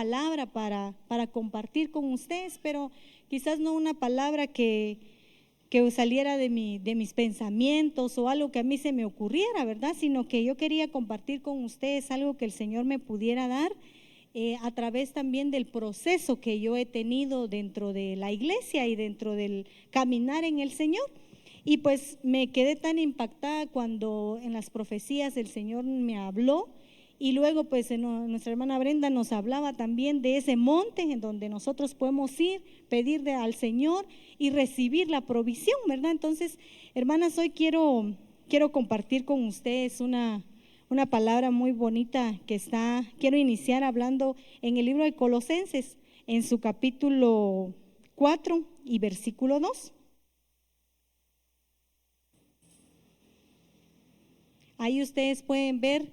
palabra para compartir con ustedes, pero quizás no una palabra que saliera de mis pensamientos o algo que a mí se me ocurriera, ¿verdad? Sino que yo quería compartir con ustedes algo que el Señor me pudiera dar a través también del proceso que yo he tenido dentro de la iglesia y dentro del caminar en el Señor. Y pues me quedé tan impactada cuando en las profecías el Señor me habló. Y luego pues nuestra hermana Brenda nos hablaba también de ese monte en donde nosotros podemos ir, pedirle al Señor y recibir la provisión, ¿verdad? Entonces, hermanas, hoy quiero compartir con ustedes una palabra muy bonita quiero iniciar hablando en el libro de Colosenses, en su capítulo 4 y versículo 2. Ahí ustedes pueden ver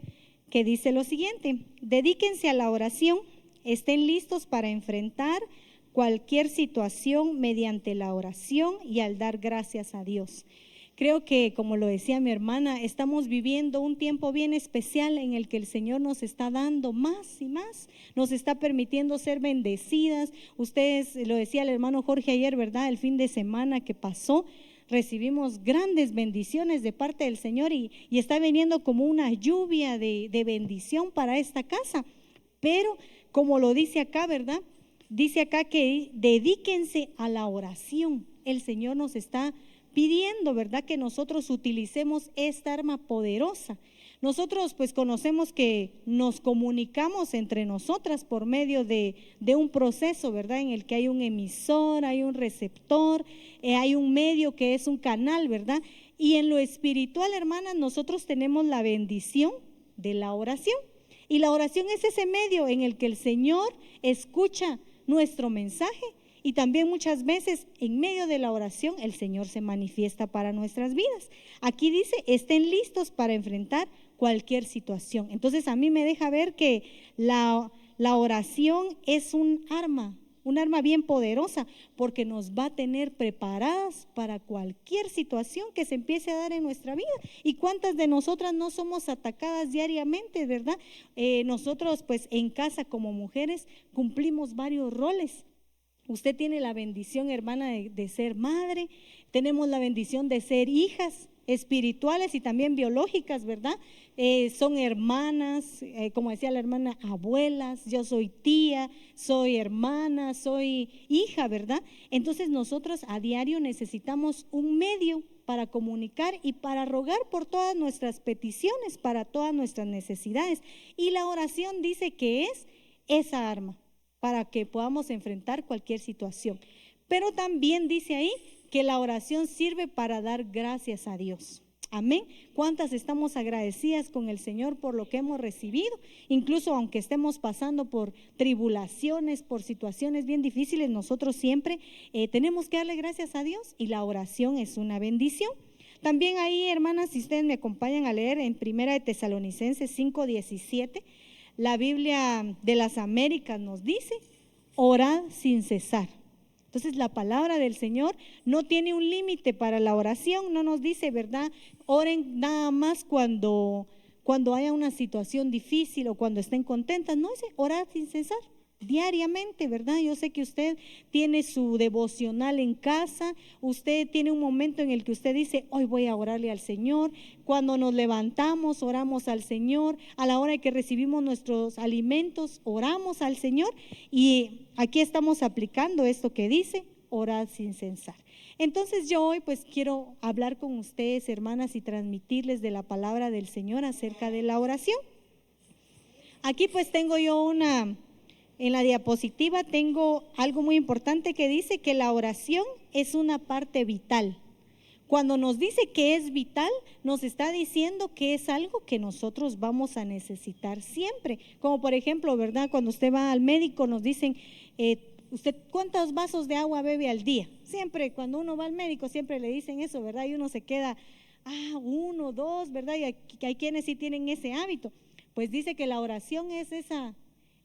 que dice lo siguiente: dedíquense a la oración, estén listos para enfrentar cualquier situación mediante la oración y al dar gracias a Dios. Creo que, como lo decía mi hermana, estamos viviendo un tiempo bien especial en el que el Señor nos está dando más y más, nos está permitiendo ser bendecidas. Ustedes, lo decía el hermano Jorge ayer, ¿verdad? El fin de semana que pasó, recibimos grandes bendiciones de parte del Señor y está viniendo como una lluvia de bendición para esta casa. Pero como lo dice acá, ¿verdad? Dice acá que dedíquense a la oración. El Señor nos está pidiendo, ¿verdad?, que nosotros utilicemos esta arma poderosa. Nosotros pues conocemos que nos comunicamos entre nosotras por medio de un proceso, ¿verdad?, en el que hay un emisor, hay un receptor, hay un medio que es un canal, ¿verdad? Y en lo espiritual, hermanas, nosotros tenemos la bendición de la oración. Y la oración es ese medio en el que el Señor escucha nuestro mensaje. Y también muchas veces en medio de la oración el Señor se manifiesta para nuestras vidas. Aquí dice, estén listos para enfrentar cualquier situación. Entonces a mí me deja ver que la oración es un arma bien poderosa, porque nos va a tener preparadas para cualquier situación que se empiece a dar en nuestra vida. ¿Y cuántas de nosotras no somos atacadas diariamente, verdad? Nosotros pues en casa como mujeres cumplimos varios roles. Usted tiene la bendición, hermana, de ser madre, tenemos la bendición de ser hijas espirituales y también biológicas, ¿verdad? Son hermanas, como decía la hermana, abuelas, yo soy tía, soy hermana, soy hija, ¿verdad? Entonces nosotros a diario necesitamos un medio para comunicar y para rogar por todas nuestras peticiones, para todas nuestras necesidades. Y la oración dice que es esa arma para que podamos enfrentar cualquier situación. Pero también dice ahí que la oración sirve para dar gracias a Dios. Amén. ¿Cuántas estamos agradecidas con el Señor por lo que hemos recibido? Incluso aunque estemos pasando por tribulaciones, por situaciones bien difíciles, nosotros siempre tenemos que darle gracias a Dios, y la oración es una bendición. También ahí, hermanas, si ustedes me acompañan a leer en Primera de Tesalonicenses 5:17, la Biblia de las Américas nos dice, orad sin cesar. Entonces la palabra del Señor no tiene un límite para la oración, no nos dice, ¿verdad?, oren nada más cuando haya una situación difícil o cuando estén contentas. No, dice orad sin cesar, diariamente, ¿verdad? Yo sé que usted tiene su devocional en casa, usted tiene un momento en el que usted dice, hoy voy a orarle al Señor. Cuando nos levantamos, oramos al Señor. A la hora que recibimos nuestros alimentos, oramos al Señor. Y aquí estamos aplicando esto que dice, orad sin cesar. Entonces yo hoy pues quiero hablar con ustedes, hermanas, y transmitirles de la palabra del Señor acerca de la oración. Aquí pues tengo yo en la diapositiva tengo algo muy importante que dice que la oración es una parte vital. Cuando nos dice que es vital, nos está diciendo que es algo que nosotros vamos a necesitar siempre. Como por ejemplo, ¿verdad?, cuando usted va al médico nos dicen, ¿usted cuántos vasos de agua bebe al día? Siempre cuando uno va al médico siempre le dicen eso, ¿verdad? Y uno se queda, 1, 2, ¿verdad? Y hay quienes sí tienen ese hábito. Pues dice que la oración es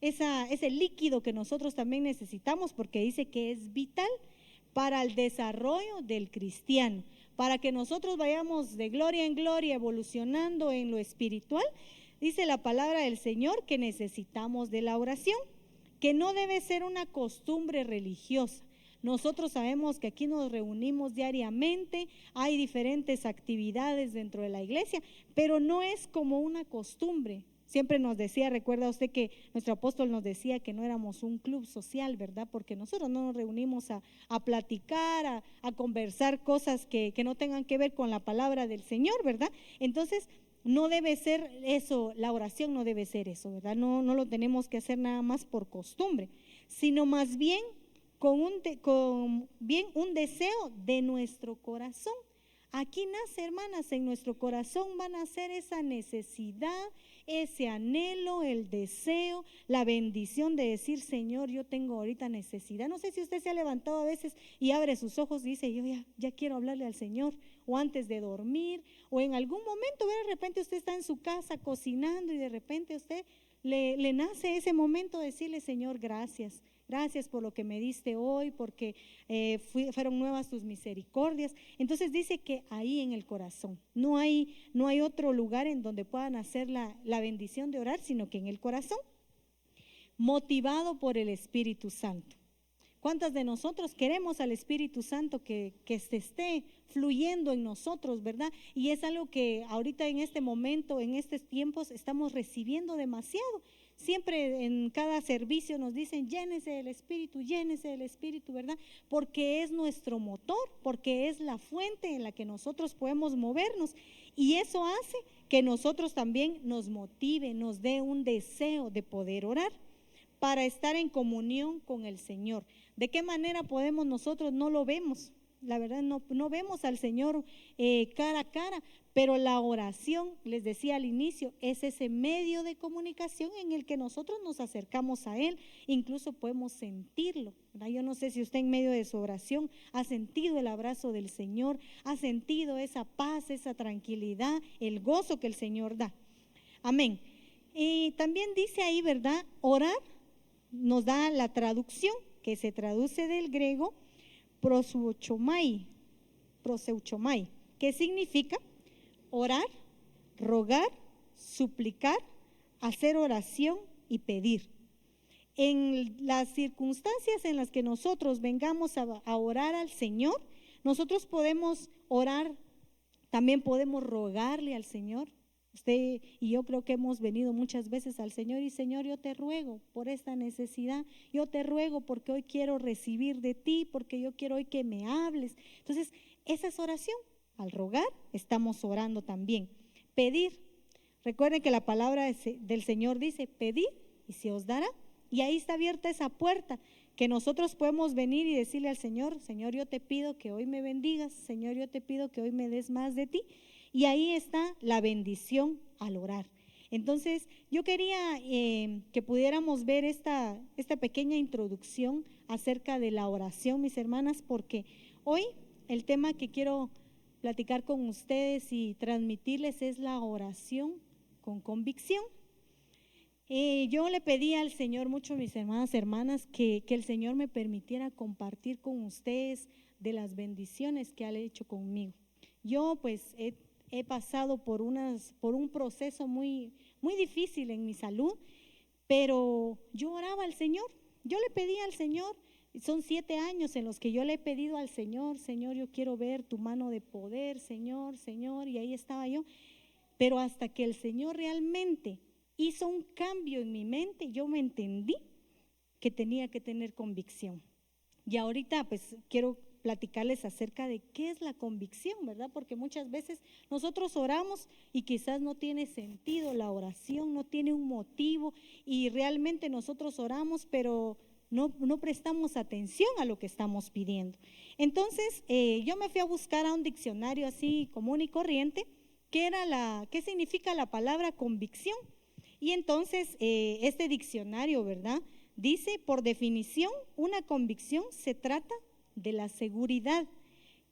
ese líquido que nosotros también necesitamos, porque dice que es vital para el desarrollo del cristiano, para que nosotros vayamos de gloria en gloria evolucionando en lo espiritual. Dice la palabra del Señor que necesitamos de la oración. que no debe ser una costumbre religiosa. Nosotros sabemos que aquí nos reunimos diariamente, hay diferentes actividades dentro de la iglesia, pero no es como una costumbre. Siempre nos decía, recuerda usted que nuestro apóstol nos decía que no éramos un club social, ¿verdad? Porque nosotros no nos reunimos a platicar, a conversar cosas que no tengan que ver con la palabra del Señor, ¿verdad? Entonces, no debe ser eso, la oración no debe ser eso, ¿verdad? No lo tenemos que hacer nada más por costumbre, sino más bien con un deseo de nuestro corazón. Aquí nace, hermanas, en nuestro corazón van a nacer esa necesidad, ese anhelo, el deseo, la bendición de decir, Señor, yo tengo ahorita necesidad. No sé si usted se ha levantado a veces y abre sus ojos y dice, yo ya quiero hablarle al Señor, o antes de dormir, o en algún momento, de repente usted está en su casa cocinando y de repente usted le nace ese momento de decirle, Señor, gracias. Gracias por lo que me diste hoy, porque fueron nuevas tus misericordias. Entonces dice que ahí en el corazón, no hay otro lugar en donde puedan hacer la bendición de orar, sino que en el corazón, motivado por el Espíritu Santo. ¿Cuántas de nosotros queremos al Espíritu Santo que se esté fluyendo en nosotros, verdad? Y es algo que ahorita en este momento, en estos tiempos, estamos recibiendo demasiado. Siempre en cada servicio nos dicen, llénese del Espíritu, ¿verdad? Porque es nuestro motor, porque es la fuente en la que nosotros podemos movernos. Y eso hace que nosotros también nos motive, nos dé un deseo de poder orar para estar en comunión con el Señor. ¿De qué manera podemos nosotros? No lo vemos, la verdad no vemos al Señor cara a cara, pero la oración, les decía al inicio, es ese medio de comunicación en el que nosotros nos acercamos a Él, incluso podemos sentirlo, ¿verdad? Yo no sé si usted en medio de su oración ha sentido el abrazo del Señor, ha sentido esa paz, esa tranquilidad, el gozo que el Señor da. Amén. Y también dice ahí, ¿verdad? Orar nos da la traducción, que se traduce del griego proseuchomai, que significa orar, rogar, suplicar, hacer oración y pedir. En las circunstancias en las que nosotros vengamos a orar al Señor, nosotros podemos orar, también podemos rogarle al Señor. Usted y yo creo que hemos venido muchas veces al Señor y Señor, yo te ruego por esta necesidad, yo te ruego porque hoy quiero recibir de ti, porque yo quiero hoy que me hables. Entonces, esa es oración. Al rogar, estamos orando también. Pedir. Recuerden que la palabra del Señor dice, pedid y se os dará. Y ahí está abierta esa puerta que nosotros podemos venir y decirle al Señor, Señor, yo te pido que hoy me bendigas, Señor, yo te pido que hoy me des más de ti. Y ahí está la bendición al orar. Entonces, yo quería que pudiéramos ver esta pequeña introducción acerca de la oración, mis hermanas, porque hoy el tema que quiero platicar con ustedes y transmitirles es la oración con convicción. Yo le pedí al Señor mucho, mis hermanas, que el Señor me permitiera compartir con ustedes de las bendiciones que ha hecho conmigo. Yo pues he pasado por un proceso muy difícil en mi salud, pero yo oraba al Señor, yo le pedí al Señor, son 7 años en los que yo le he pedido al Señor, Señor, yo quiero ver tu mano de poder, Señor, y ahí estaba yo, pero hasta que el Señor realmente hizo un cambio en mi mente, yo me entendí que tenía que tener convicción. Y ahorita pues quiero platicarles acerca de qué es la convicción, ¿verdad? Porque muchas veces nosotros oramos y quizás no tiene sentido la oración, no tiene un motivo y realmente nosotros oramos, pero no prestamos atención a lo que estamos pidiendo. Entonces, yo me fui a buscar a un diccionario así común y corriente, ¿qué significa la palabra convicción? Y entonces, este diccionario, ¿verdad? Dice, por definición, una convicción se trata de la seguridad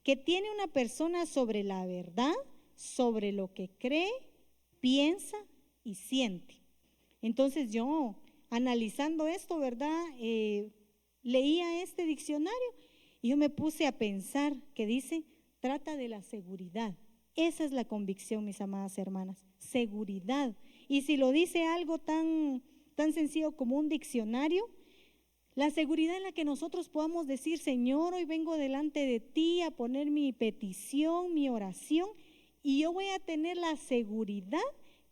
que tiene una persona sobre la verdad, sobre lo que cree, piensa y siente. Entonces yo, analizando esto, ¿verdad? Leía este diccionario y yo me puse a pensar que dice, trata de la seguridad. Esa es la convicción, mis amadas hermanas, seguridad. Y si lo dice algo tan sencillo como un diccionario, La seguridad en la que nosotros podamos decir, Señor, hoy vengo delante de ti a poner mi petición, mi oración, y yo voy a tener la seguridad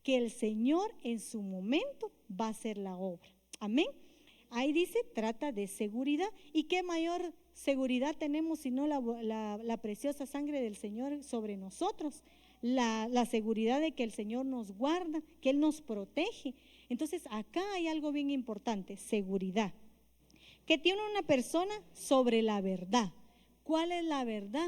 que el Señor en su momento va a hacer la obra. Amén. Ahí dice, trata de seguridad. ¿Y qué mayor seguridad tenemos sino la preciosa sangre del Señor sobre nosotros? La seguridad de que el Señor nos guarda, que Él nos protege. Entonces acá hay algo bien importante, seguridad, que tiene una persona sobre la verdad. ¿Cuál es la verdad?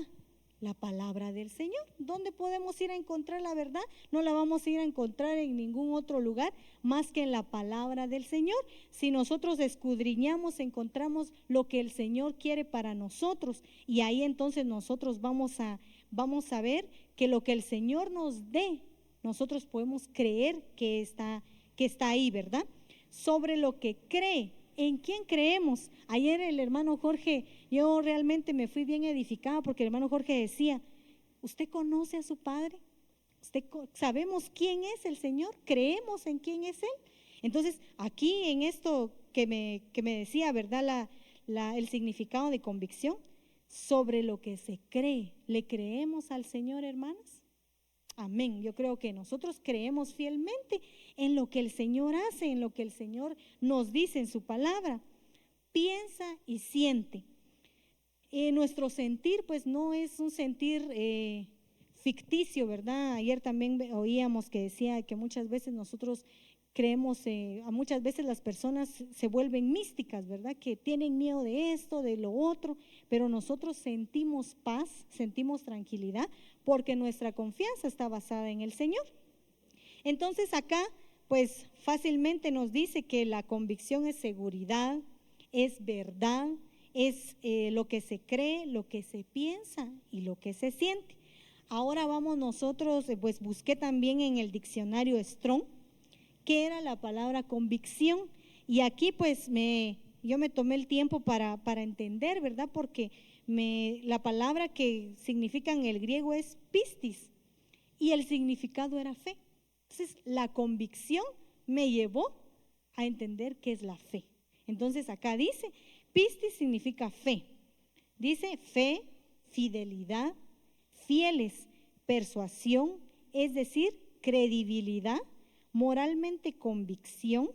La palabra del Señor. ¿Dónde podemos ir a encontrar la verdad? No la vamos a ir a encontrar en ningún otro lugar más que en la palabra del Señor. Si nosotros escudriñamos, encontramos lo que el Señor quiere para nosotros, y ahí entonces nosotros vamos a ver que lo que el Señor nos dé, nosotros podemos creer que está ahí, ¿verdad? Sobre lo que cree. ¿En quién creemos? Ayer el hermano Jorge, yo realmente me fui bien edificada porque el hermano Jorge decía, ¿usted conoce a su Padre? ¿Sabemos quién es el Señor? ¿Creemos en quién es Él? Entonces, aquí en esto que me decía, ¿verdad? El significado de convicción, sobre lo que se cree, ¿le creemos al Señor, hermanos? Amén. Yo creo que nosotros creemos fielmente en lo que el Señor hace, en lo que el Señor nos dice en su palabra. Piensa y siente. Nuestro sentir, pues no es un sentir ficticio, ¿verdad? Ayer también oíamos que decía que muchas veces nosotros creemos, muchas veces las personas se vuelven místicas, ¿verdad? Que tienen miedo de esto, de lo otro, pero nosotros sentimos paz, sentimos tranquilidad, porque nuestra confianza está basada en el Señor. Entonces acá, pues fácilmente nos dice que la convicción es seguridad, es verdad, es lo que se cree, lo que se piensa y lo que se siente. Ahora vamos nosotros, pues busqué también en el diccionario Strong qué era la palabra convicción, y aquí pues yo me tomé el tiempo para entender, ¿verdad? Porque la palabra que significa en el griego es pistis y el significado era fe. Entonces la convicción me llevó a entender qué es la fe. Entonces acá dice, pistis significa fe. Dice fe, fidelidad, fieles, persuasión, es decir, credibilidad, moralmente convicción,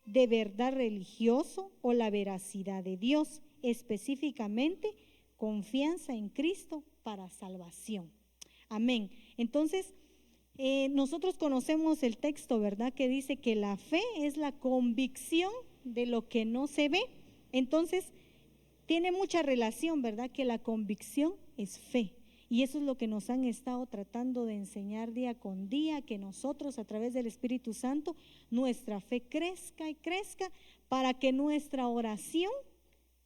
de verdad religioso o la veracidad de Dios, específicamente confianza en Cristo para salvación. Amén. Entonces, nosotros conocemos el texto, ¿verdad? Que dice que la fe es la convicción de lo que no se ve. Entonces, tiene mucha relación, ¿verdad? Que la convicción es fe. Y eso es lo que nos han estado tratando de enseñar día con día, que nosotros a través del Espíritu Santo, nuestra fe crezca y crezca para que nuestra oración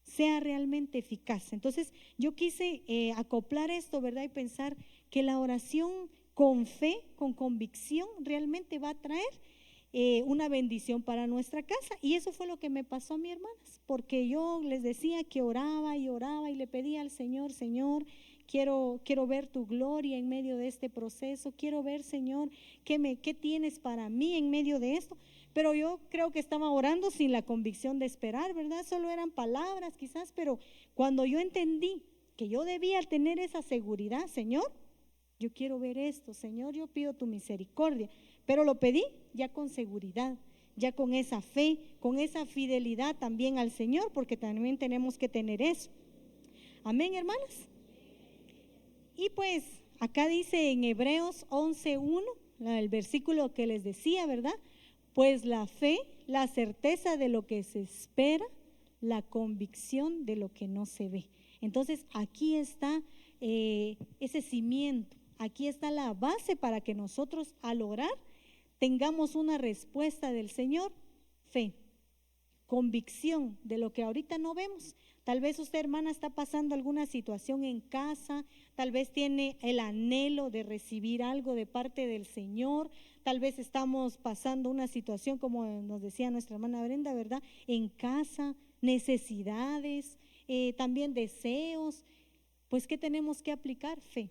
sea realmente eficaz. Entonces yo quise acoplar esto, ¿verdad? Y pensar que la oración con fe, con convicción, realmente va a traer una bendición para nuestra casa. Y eso fue lo que me pasó a mis hermanas, porque yo les decía que oraba y oraba y le pedía al Señor, Señor, quiero ver tu gloria en medio de este proceso, quiero ver, Señor, qué tienes para mí en medio de esto. Pero yo creo que estaba orando sin la convicción de esperar, ¿verdad? Solo eran palabras quizás, pero cuando yo entendí que yo debía tener esa seguridad, Señor, yo quiero ver esto, Señor, yo pido tu misericordia, pero lo pedí ya con seguridad, ya con esa fe, con esa fidelidad también al Señor, porque también tenemos que tener eso. Amén, hermanas. Y pues acá dice en Hebreos 11:1, el versículo que les decía, ¿verdad? Pues la fe, la certeza de lo que se espera, la convicción de lo que no se ve. Entonces aquí está ese cimiento, aquí está la base para que nosotros al orar tengamos una respuesta del Señor, fe, convicción de lo que ahorita no vemos. Tal vez usted, hermana, está pasando alguna situación en casa, tal vez tiene el anhelo de recibir algo de parte del Señor, tal vez estamos pasando una situación, como nos decía nuestra hermana Brenda, ¿verdad? En casa, necesidades, también deseos. Pues, ¿qué tenemos que aplicar? Fe.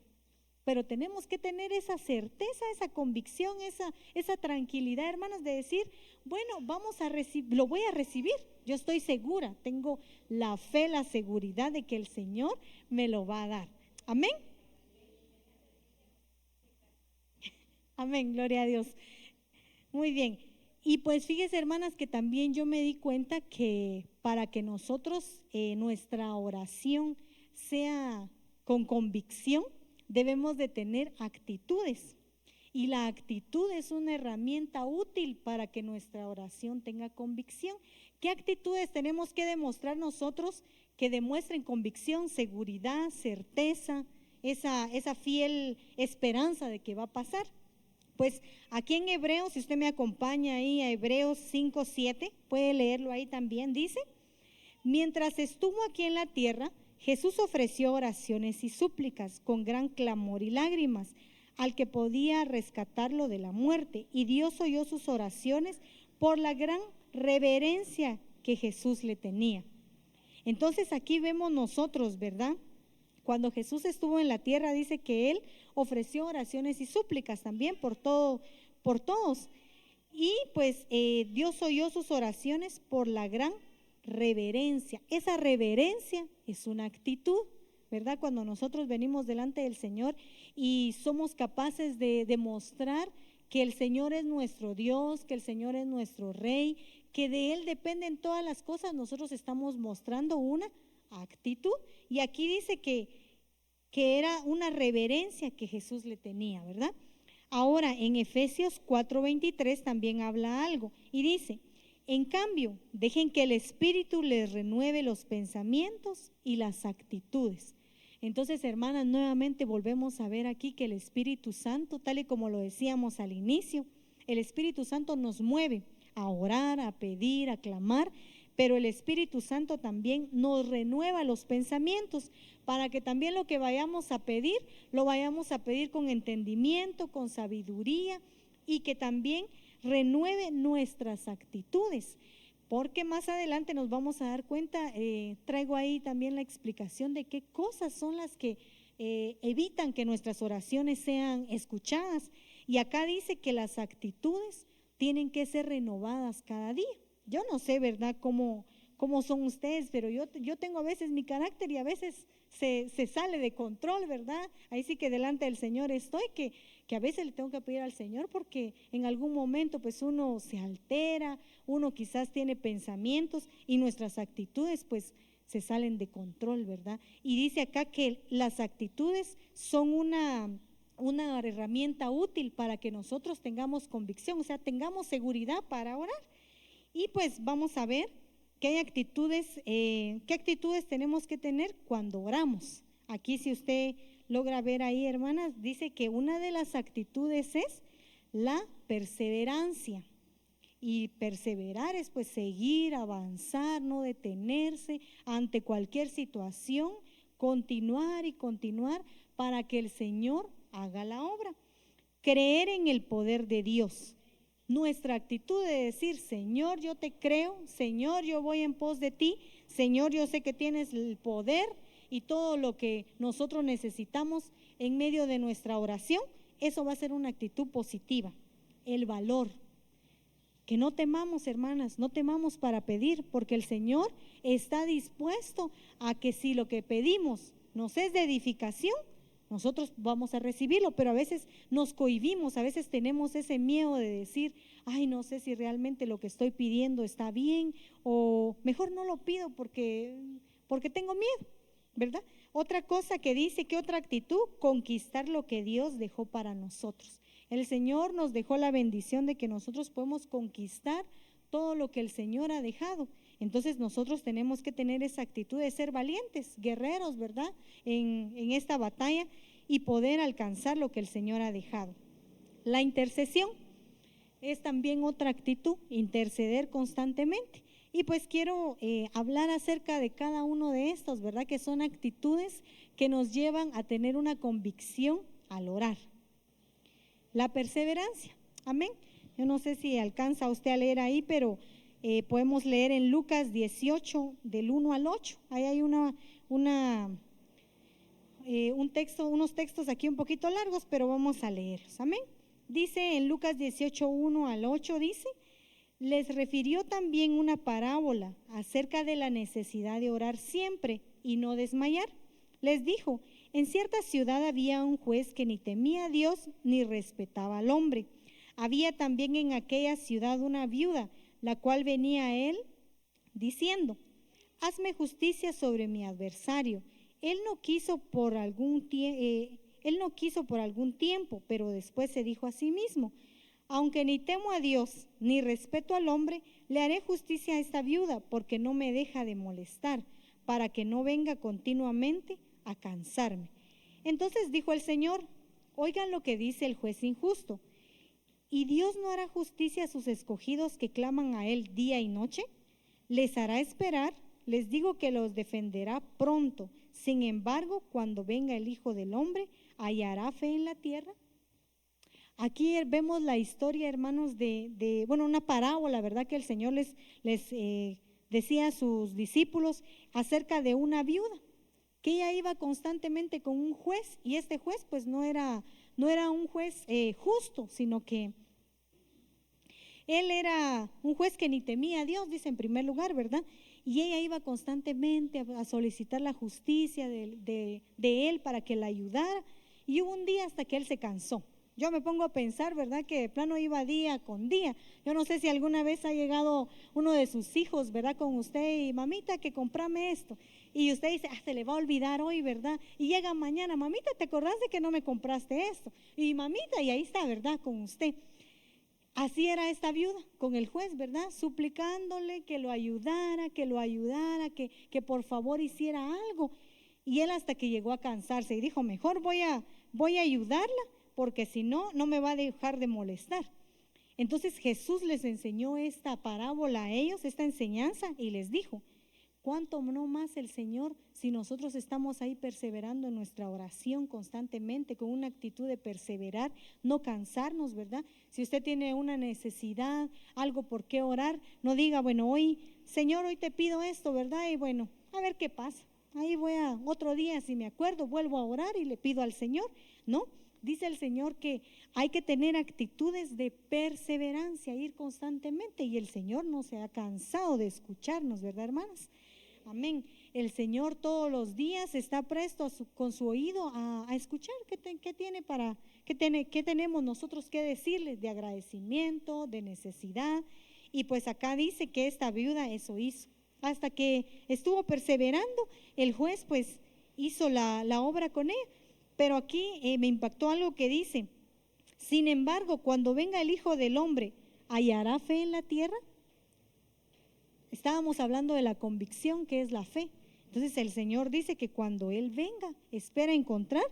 pero tenemos que tener esa certeza, esa convicción, esa tranquilidad, hermanos, de decir, bueno, lo voy a recibir. Yo estoy segura, tengo la fe, la seguridad de que el Señor me lo va a dar. Amén. Amén, gloria a Dios. Muy bien. Y pues fíjese, hermanas, que también yo me di cuenta que para que nosotros, nuestra oración sea con convicción, debemos de tener actitudes. Y la actitud es una herramienta útil para que nuestra oración tenga convicción. ¿Qué actitudes tenemos que demostrar nosotros que demuestren convicción, seguridad, certeza, esa fiel esperanza de que va a pasar? Pues aquí en Hebreos, si usted me acompaña ahí a Hebreos 5:7, puede leerlo ahí también, dice: mientras estuvo aquí en la tierra, Jesús ofreció oraciones y súplicas con gran clamor y lágrimas al que podía rescatarlo de la muerte, y Dios oyó sus oraciones por la gran reverencia que Jesús le tenía. Entonces aquí vemos nosotros, ¿verdad? Cuando Jesús estuvo en la tierra, dice que Él ofreció oraciones y súplicas también por todos. Y pues Dios oyó sus oraciones por la gran reverencia. Esa reverencia es una actitud, ¿verdad? Cuando nosotros venimos delante del Señor y somos capaces de demostrar que el Señor es nuestro Dios, que el Señor es nuestro Rey, que de Él dependen todas las cosas, nosotros estamos mostrando una actitud. Y aquí dice que era una reverencia que Jesús le tenía, ¿verdad? Ahora en Efesios 4:23 también habla algo y dice: en cambio, dejen que el Espíritu les renueve los pensamientos y las actitudes. Entonces, hermanas, nuevamente volvemos a ver aquí que el Espíritu Santo, tal y como lo decíamos al inicio, el Espíritu Santo nos mueve a orar, a pedir, a clamar, pero el Espíritu Santo también nos renueva los pensamientos para que también lo que vayamos a pedir, lo vayamos a pedir con entendimiento, con sabiduría, y que también renueve nuestras actitudes, porque más adelante nos vamos a dar cuenta, traigo ahí también la explicación de qué cosas son las que evitan que nuestras oraciones sean escuchadas. Y acá dice que las actitudes tienen que ser renovadas cada día. Yo no sé, ¿verdad?, cómo son ustedes, pero yo tengo a veces mi carácter y a veces se sale de control, ¿verdad? Ahí sí que delante del Señor estoy, que a veces le tengo que pedir al Señor porque en algún momento pues uno se altera, uno quizás tiene pensamientos y nuestras actitudes pues se salen de control, ¿verdad? Y dice acá que las actitudes son una herramienta útil para que nosotros tengamos convicción, o sea, tengamos seguridad para orar. Y pues vamos a ver qué actitudes tenemos que tener cuando oramos. Aquí, si usted logra ver ahí, hermanas, dice que una de las actitudes es la perseverancia. Y perseverar es pues seguir, avanzar, no detenerse ante cualquier situación, continuar y continuar para que el Señor haga la obra. Creer en el poder de Dios. Nuestra actitud de decir: Señor, yo te creo, Señor, yo voy en pos de ti, Señor, yo sé que tienes el poder y todo lo que nosotros necesitamos en medio de nuestra oración. Eso va a ser una actitud positiva. El valor. Que no temamos, hermanas, no temamos para pedir, porque el Señor está dispuesto a que si lo que pedimos nos es de edificación, nosotros vamos a recibirlo, pero a veces nos cohibimos, a veces tenemos ese miedo de decir: ay, no sé si realmente lo que estoy pidiendo está bien, o mejor no lo pido porque tengo miedo, ¿verdad? Otra cosa que dice, que otra actitud: conquistar lo que Dios dejó para nosotros. El Señor nos dejó la bendición de que nosotros podemos conquistar todo lo que el Señor ha dejado. Entonces nosotros tenemos que tener esa actitud de ser valientes, guerreros, ¿verdad?, en esta batalla, y poder alcanzar lo que el Señor ha dejado. La intercesión es también otra actitud, interceder constantemente. Y pues quiero hablar acerca de cada uno de estos, ¿verdad?, que son actitudes que nos llevan a tener una convicción al orar. La perseverancia, amén. Yo no sé si alcanza usted a leer ahí, pero podemos leer en Lucas 18, del 1 al 8. Ahí hay una unos textos aquí un poquito largos, pero vamos a leerlos. Amén. Dice en Lucas 18:1 al 8, dice: les refirió también una parábola acerca de la necesidad de orar siempre y no desmayar. Les dijo: en cierta ciudad había un juez que ni temía a Dios ni respetaba al hombre. Había también en aquella ciudad una viuda, la cual venía a él diciendo: hazme justicia sobre mi adversario. Él no quiso por algún tiempo, pero después se dijo a sí mismo: aunque ni temo a Dios ni respeto al hombre, le haré justicia a esta viuda, porque no me deja de molestar, para que no venga continuamente a cansarme. Entonces dijo el Señor: oigan lo que dice el juez injusto. ¿Y Dios no hará justicia a sus escogidos que claman a Él día y noche? Les hará esperar. Les digo que los defenderá pronto. Sin embargo, cuando venga el Hijo del Hombre, ¿hallará fe en la tierra? Aquí vemos la historia, hermanos, una parábola, ¿verdad? Que el Señor les decía a sus discípulos acerca de una viuda, que ella iba constantemente con un juez, y este juez pues no era un juez justo, sino que él era un juez que ni temía a Dios, dice en primer lugar, ¿verdad? Y ella iba constantemente a solicitar la justicia de él para que la ayudara, y hubo un día hasta que él se cansó. Yo me pongo a pensar, ¿verdad? Que de plano iba día con día. Yo no sé si alguna vez ha llegado uno de sus hijos, ¿verdad? Con usted y: mamita, que comprame esto. Y usted dice: se le va a olvidar hoy, ¿verdad? Y llega mañana: mamita, ¿te acordás de que no me compraste esto? Y mamita, y ahí está, ¿verdad? Con usted. Así era esta viuda con el juez, ¿verdad? Suplicándole que lo ayudara, que por favor hiciera algo. Y él hasta que llegó a cansarse y dijo: mejor voy a ayudarla, porque si no, no me va a dejar de molestar. Entonces Jesús les enseñó esta parábola a ellos, esta enseñanza, y les dijo: ¿cuánto no más el Señor, si nosotros estamos ahí perseverando en nuestra oración constantemente, con una actitud de perseverar, no cansarnos, ¿verdad? Si usted tiene una necesidad, algo por qué orar, no diga: bueno, hoy, Señor, hoy te pido esto, ¿verdad? Y bueno, a ver qué pasa. Ahí otro día, si me acuerdo, vuelvo a orar y le pido al Señor. No, dice el Señor que hay que tener actitudes de perseverancia, ir constantemente, y el Señor no se ha cansado de escucharnos, ¿verdad, hermanas? Amén. El Señor todos los días está presto con su oído a escuchar qué tenemos nosotros que decirles de agradecimiento, de necesidad. Y pues acá dice que esta viuda eso hizo. Hasta que estuvo perseverando, el juez pues hizo la obra con ella. Pero aquí me impactó algo que dice: sin embargo, cuando venga el Hijo del Hombre, ¿hallará fe en la tierra? Estábamos hablando de la convicción, que es la fe. Entonces el Señor dice que cuando Él venga, espera encontrar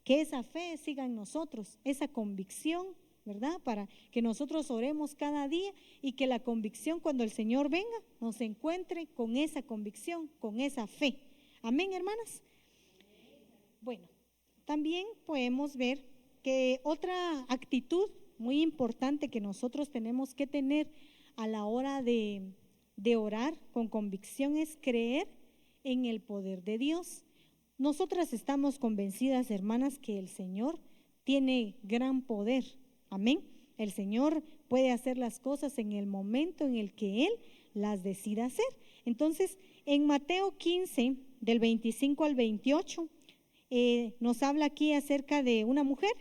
que esa fe siga en nosotros, esa convicción, ¿verdad? Para que nosotros oremos cada día, y que la convicción, cuando el Señor venga, nos encuentre con esa convicción, con esa fe. Amén, hermanas. Bueno, también podemos ver que otra actitud muy importante que nosotros tenemos que tener a la hora de orar con convicción es creer en el poder de Dios. Nosotras estamos convencidas, hermanas, que el Señor tiene gran poder. Amén. El Señor puede hacer las cosas en el momento en el que Él las decida hacer. Entonces, en Mateo 15, del 25 al 28, nos habla aquí acerca de una mujer.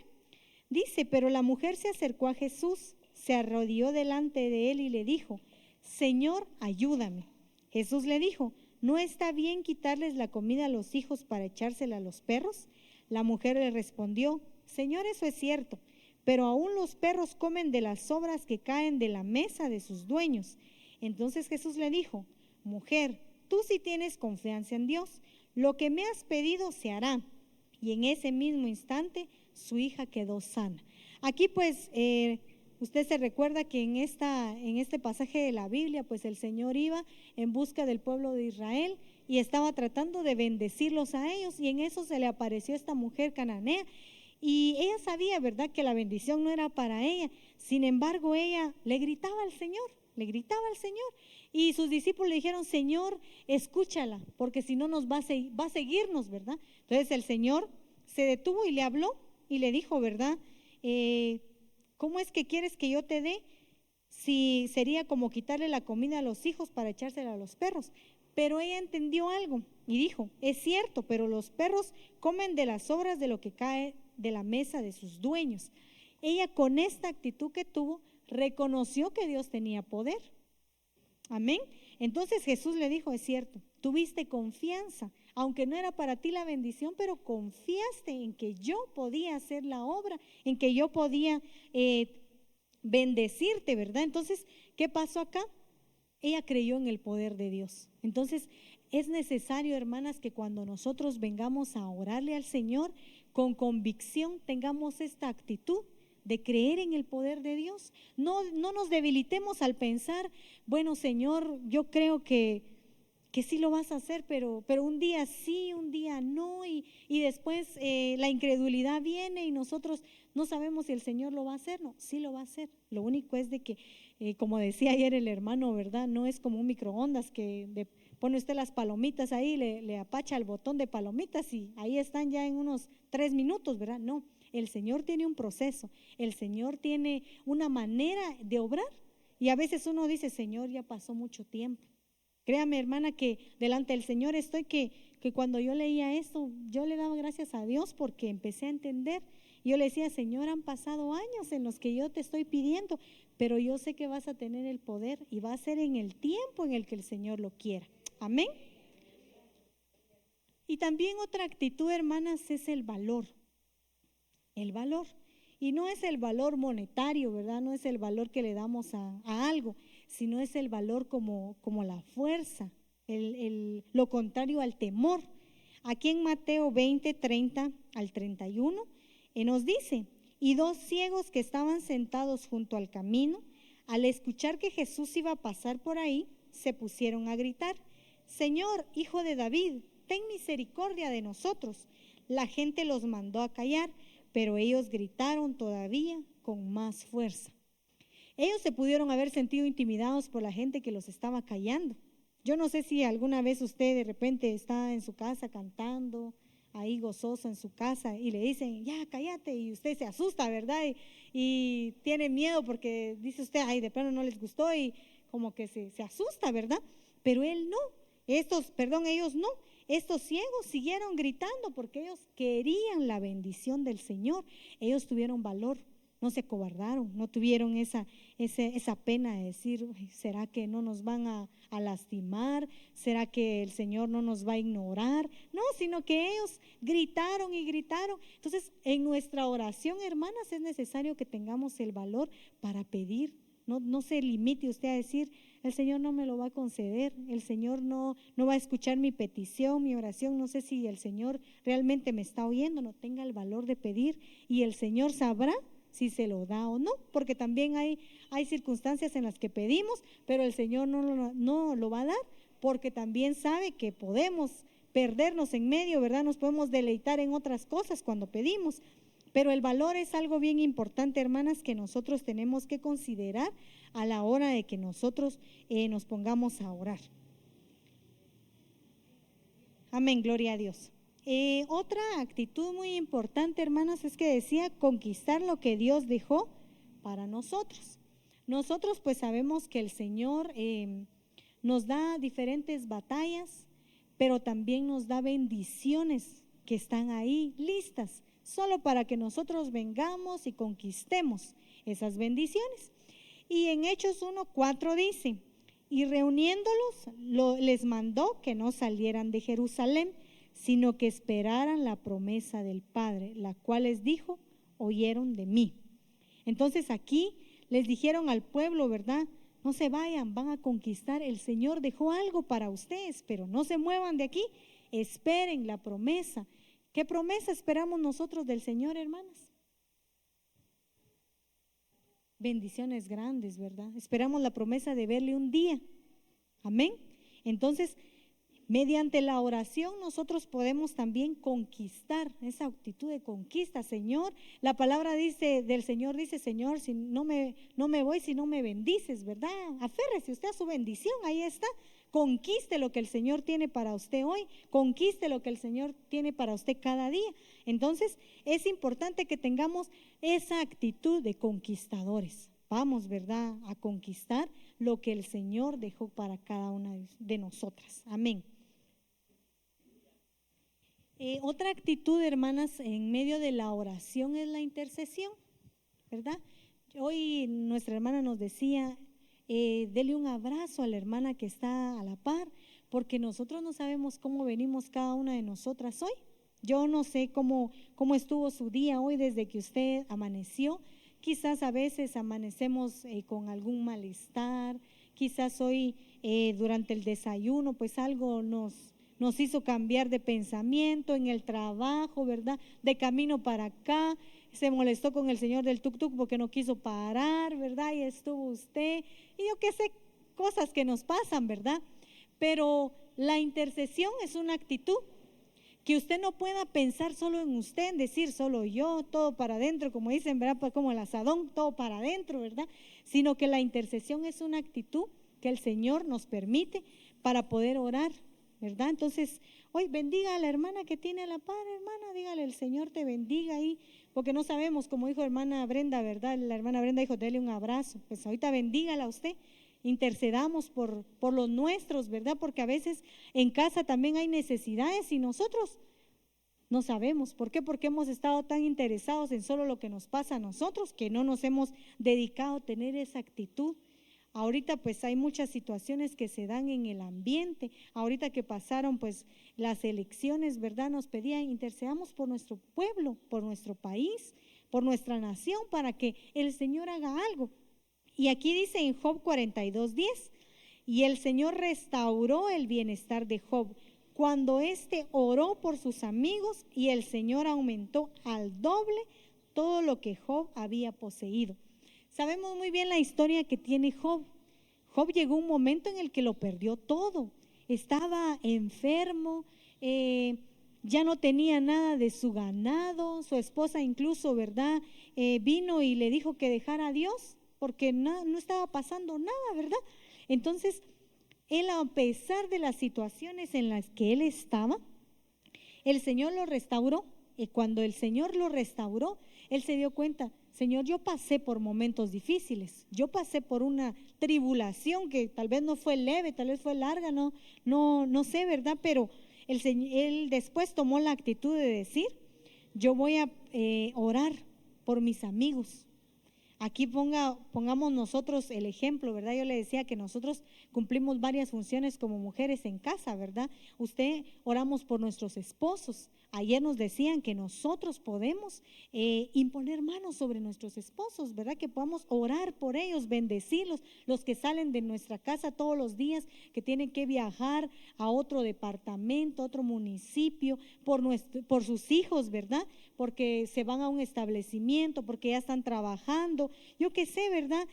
Dice: pero la mujer se acercó a Jesús, se arrodilló delante de Él y le dijo: Señor, ayúdame. Jesús le dijo: ¿no está bien quitarles la comida a los hijos para echársela a los perros? La mujer le respondió: Señor, eso es cierto, pero aún los perros comen de las sobras que caen de la mesa de sus dueños. Entonces Jesús le dijo: mujer, tú sí tienes confianza en Dios, lo que me has pedido se hará. Y en ese mismo instante su hija quedó sana. Aquí pues usted se recuerda que en este pasaje de la Biblia, pues el Señor iba en busca del pueblo de Israel y estaba tratando de bendecirlos a ellos, y en eso se le apareció esta mujer cananea, y ella sabía, ¿verdad?, que la bendición no era para ella. Sin embargo, ella le gritaba al Señor, Y sus discípulos le dijeron, Señor, escúchala, porque si no nos va a seguirnos, ¿verdad? Entonces el Señor se detuvo y le habló y le dijo, ¿verdad? ¿Cómo es que quieres que yo te dé? Si sería como quitarle la comida a los hijos para echársela a los perros. Pero ella entendió algo y dijo, es cierto, pero los perros comen de las sobras de lo que cae de la mesa de sus dueños. Ella, con esta actitud que tuvo, reconoció que Dios tenía poder. Amén. Entonces Jesús le dijo, es cierto, tuviste confianza, aunque no era para ti la bendición, pero confiaste en que yo podía hacer la obra, en que yo podía bendecirte, ¿verdad? Entonces, ¿qué pasó acá? Ella creyó en el poder de Dios. Entonces, es necesario, hermanas, que cuando nosotros vengamos a orarle al Señor, con convicción tengamos esta actitud de creer en el poder de Dios. No nos debilitemos al pensar, bueno, Señor, yo creo que sí lo vas a hacer, pero un día sí, un día no, y después la incredulidad viene y nosotros no sabemos si el Señor lo va a hacer. No, sí lo va a hacer. Lo único es de que, como decía ayer el hermano, ¿verdad? No es como un microondas que pone usted las palomitas ahí, le apacha el botón de palomitas y ahí están ya en unos 3 minutos, ¿verdad? No, el Señor tiene un proceso, el Señor tiene una manera de obrar y a veces uno dice, Señor, ya pasó mucho tiempo. Créame, hermana, que delante del Señor estoy que cuando yo leía esto, yo le daba gracias a Dios porque empecé a entender. Yo le decía, Señor, han pasado años en los que yo te estoy pidiendo, pero yo sé que vas a tener el poder y va a ser en el tiempo en el que el Señor lo quiera. Amén. Y también otra actitud, hermanas, es el valor. El valor. Y no es el valor monetario, ¿verdad? No es el valor que le damos a algo, sino es el valor como la fuerza, lo contrario al temor. Aquí en Mateo 20, 30 al 31, nos dice, y 2 ciegos que estaban sentados junto al camino, al escuchar que Jesús iba a pasar por ahí, se pusieron a gritar, Señor, Hijo de David, ten misericordia de nosotros. La gente los mandó a callar, pero ellos gritaron todavía con más fuerza. Ellos se pudieron haber sentido intimidados por la gente que los estaba callando. Yo no sé si alguna vez usted de repente está en su casa cantando, ahí gozoso en su casa, y le dicen, ya, cállate, y usted se asusta, ¿verdad? Y tiene miedo porque dice usted, ay, de plano no les gustó, y como que se asusta, ¿verdad? Pero él no, ellos no. Estos ciegos siguieron gritando porque ellos querían la bendición del Señor. Ellos tuvieron valor, no se acobardaron, no tuvieron esa pena de decir, ¿será que no nos van a lastimar? ¿Será que el Señor no nos va a ignorar? No, sino que ellos gritaron y gritaron. Entonces, en nuestra oración, hermanas, es necesario que tengamos el valor para pedir. No se limite usted a decir, el Señor no me lo va a conceder, el Señor no va a escuchar mi petición, mi oración, no sé si el Señor realmente me está oyendo. No, tenga el valor de pedir y el Señor sabrá si se lo da o no, porque también hay circunstancias en las que pedimos, pero el Señor no lo va a dar, porque también sabe que podemos perdernos en medio, ¿verdad? Nos podemos deleitar en otras cosas cuando pedimos. Pero el valor es algo bien importante, hermanas, que nosotros tenemos que considerar a la hora de que nosotros nos pongamos a orar. Amén, gloria a Dios. Otra actitud muy importante, hermanas, es que decía conquistar lo que Dios dejó para nosotros. Nosotros pues sabemos que el Señor nos da diferentes batallas, pero también nos da bendiciones que están ahí listas, solo para que nosotros vengamos y conquistemos esas bendiciones. Y en Hechos 1:4 dice, y reuniéndolos les mandó que no salieran de Jerusalén, sino que esperaran la promesa del Padre, la cual les dijo, oyeron de mí. Entonces aquí les dijeron al pueblo, ¿verdad? No se vayan, van a conquistar, el Señor dejó algo para ustedes, pero no se muevan de aquí, esperen la promesa. ¿Qué promesa esperamos nosotros del Señor, hermanas? Bendiciones grandes, ¿verdad? Esperamos la promesa de verle un día. Amén. Entonces, Mediante la oración nosotros podemos también conquistar, esa actitud de conquista. Señor, la palabra dice, del Señor dice, Señor, si no me voy si no me bendices, ¿verdad? Aférrese usted a su bendición, ahí está. Conquiste lo que el Señor tiene para usted hoy, conquiste lo que el Señor tiene para usted cada día. Entonces es importante que tengamos esa actitud de conquistadores. Vamos, ¿verdad?, a conquistar lo que el Señor dejó para cada una de nosotras. Amén. Otra actitud, hermanas, en medio de la oración es la intercesión, ¿verdad? Hoy nuestra hermana nos decía, dele un abrazo a la hermana que está a la par, porque nosotros no sabemos cómo venimos cada una de nosotras hoy. Yo no sé cómo estuvo su día hoy desde que usted amaneció. Quizás a veces amanecemos con algún malestar, quizás hoy durante el desayuno pues algo nos hizo cambiar de pensamiento en el trabajo, ¿verdad? De camino para acá, se molestó con el señor del tuk-tuk porque no quiso parar, ¿verdad? Y estuvo usted, y yo qué sé, cosas que nos pasan, ¿verdad? Pero la intercesión es una actitud. Que usted no pueda pensar solo en usted, en decir solo yo, todo para adentro, como dicen, ¿verdad? Pues como el asadón, todo para adentro, ¿verdad? Sino que la intercesión es una actitud que el Señor nos permite para poder orar, ¿verdad? Entonces, hoy bendiga a la hermana que tiene a la par, hermana, dígale, el Señor te bendiga ahí, porque no sabemos, como dijo hermana Brenda, ¿verdad? La hermana Brenda dijo, dele un abrazo, pues ahorita bendígala a usted. Intercedamos por los nuestros, ¿verdad? Porque a veces en casa también hay necesidades y nosotros no sabemos. ¿Por qué? Porque hemos estado tan interesados en solo lo que nos pasa a nosotros que no nos hemos dedicado a tener esa actitud. Ahorita pues hay muchas situaciones que se dan en el ambiente. Ahorita que pasaron pues las elecciones, ¿verdad? Nos pedían, intercedamos por nuestro pueblo, por nuestro país, por nuestra nación, para que el Señor haga algo. Y aquí dice en Job 42:10, y el Señor restauró el bienestar de Job cuando éste oró por sus amigos, y el Señor aumentó al doble todo lo que Job había poseído. Sabemos muy bien la historia que tiene Job. Job llegó un momento en el que lo perdió todo. Estaba enfermo, ya no tenía nada de su ganado. Su esposa incluso, ¿verdad? Vino y le dijo que dejara a Dios porque no estaba pasando nada, ¿verdad? Entonces, él, a pesar de las situaciones en las que él estaba, el Señor lo restauró. Y cuando el Señor lo restauró, él se dio cuenta, Señor, yo pasé por momentos difíciles, yo pasé por una tribulación que tal vez no fue leve, tal vez fue larga, no sé, ¿verdad? Pero él después tomó la actitud de decir, yo voy a orar por mis amigos. Aquí pongamos nosotros el ejemplo, ¿verdad? Yo le decía que nosotros cumplimos varias funciones como mujeres en casa, ¿verdad? Oramos por nuestros esposos. Ayer nos decían que nosotros podemos imponer manos sobre nuestros esposos, ¿verdad? Que podamos orar por ellos, bendecirlos, los que salen de nuestra casa todos los días, que tienen que viajar a otro departamento, a otro municipio, por sus hijos, ¿verdad? Porque se van a un establecimiento, porque ya están trabajando, yo qué sé, ¿verdad?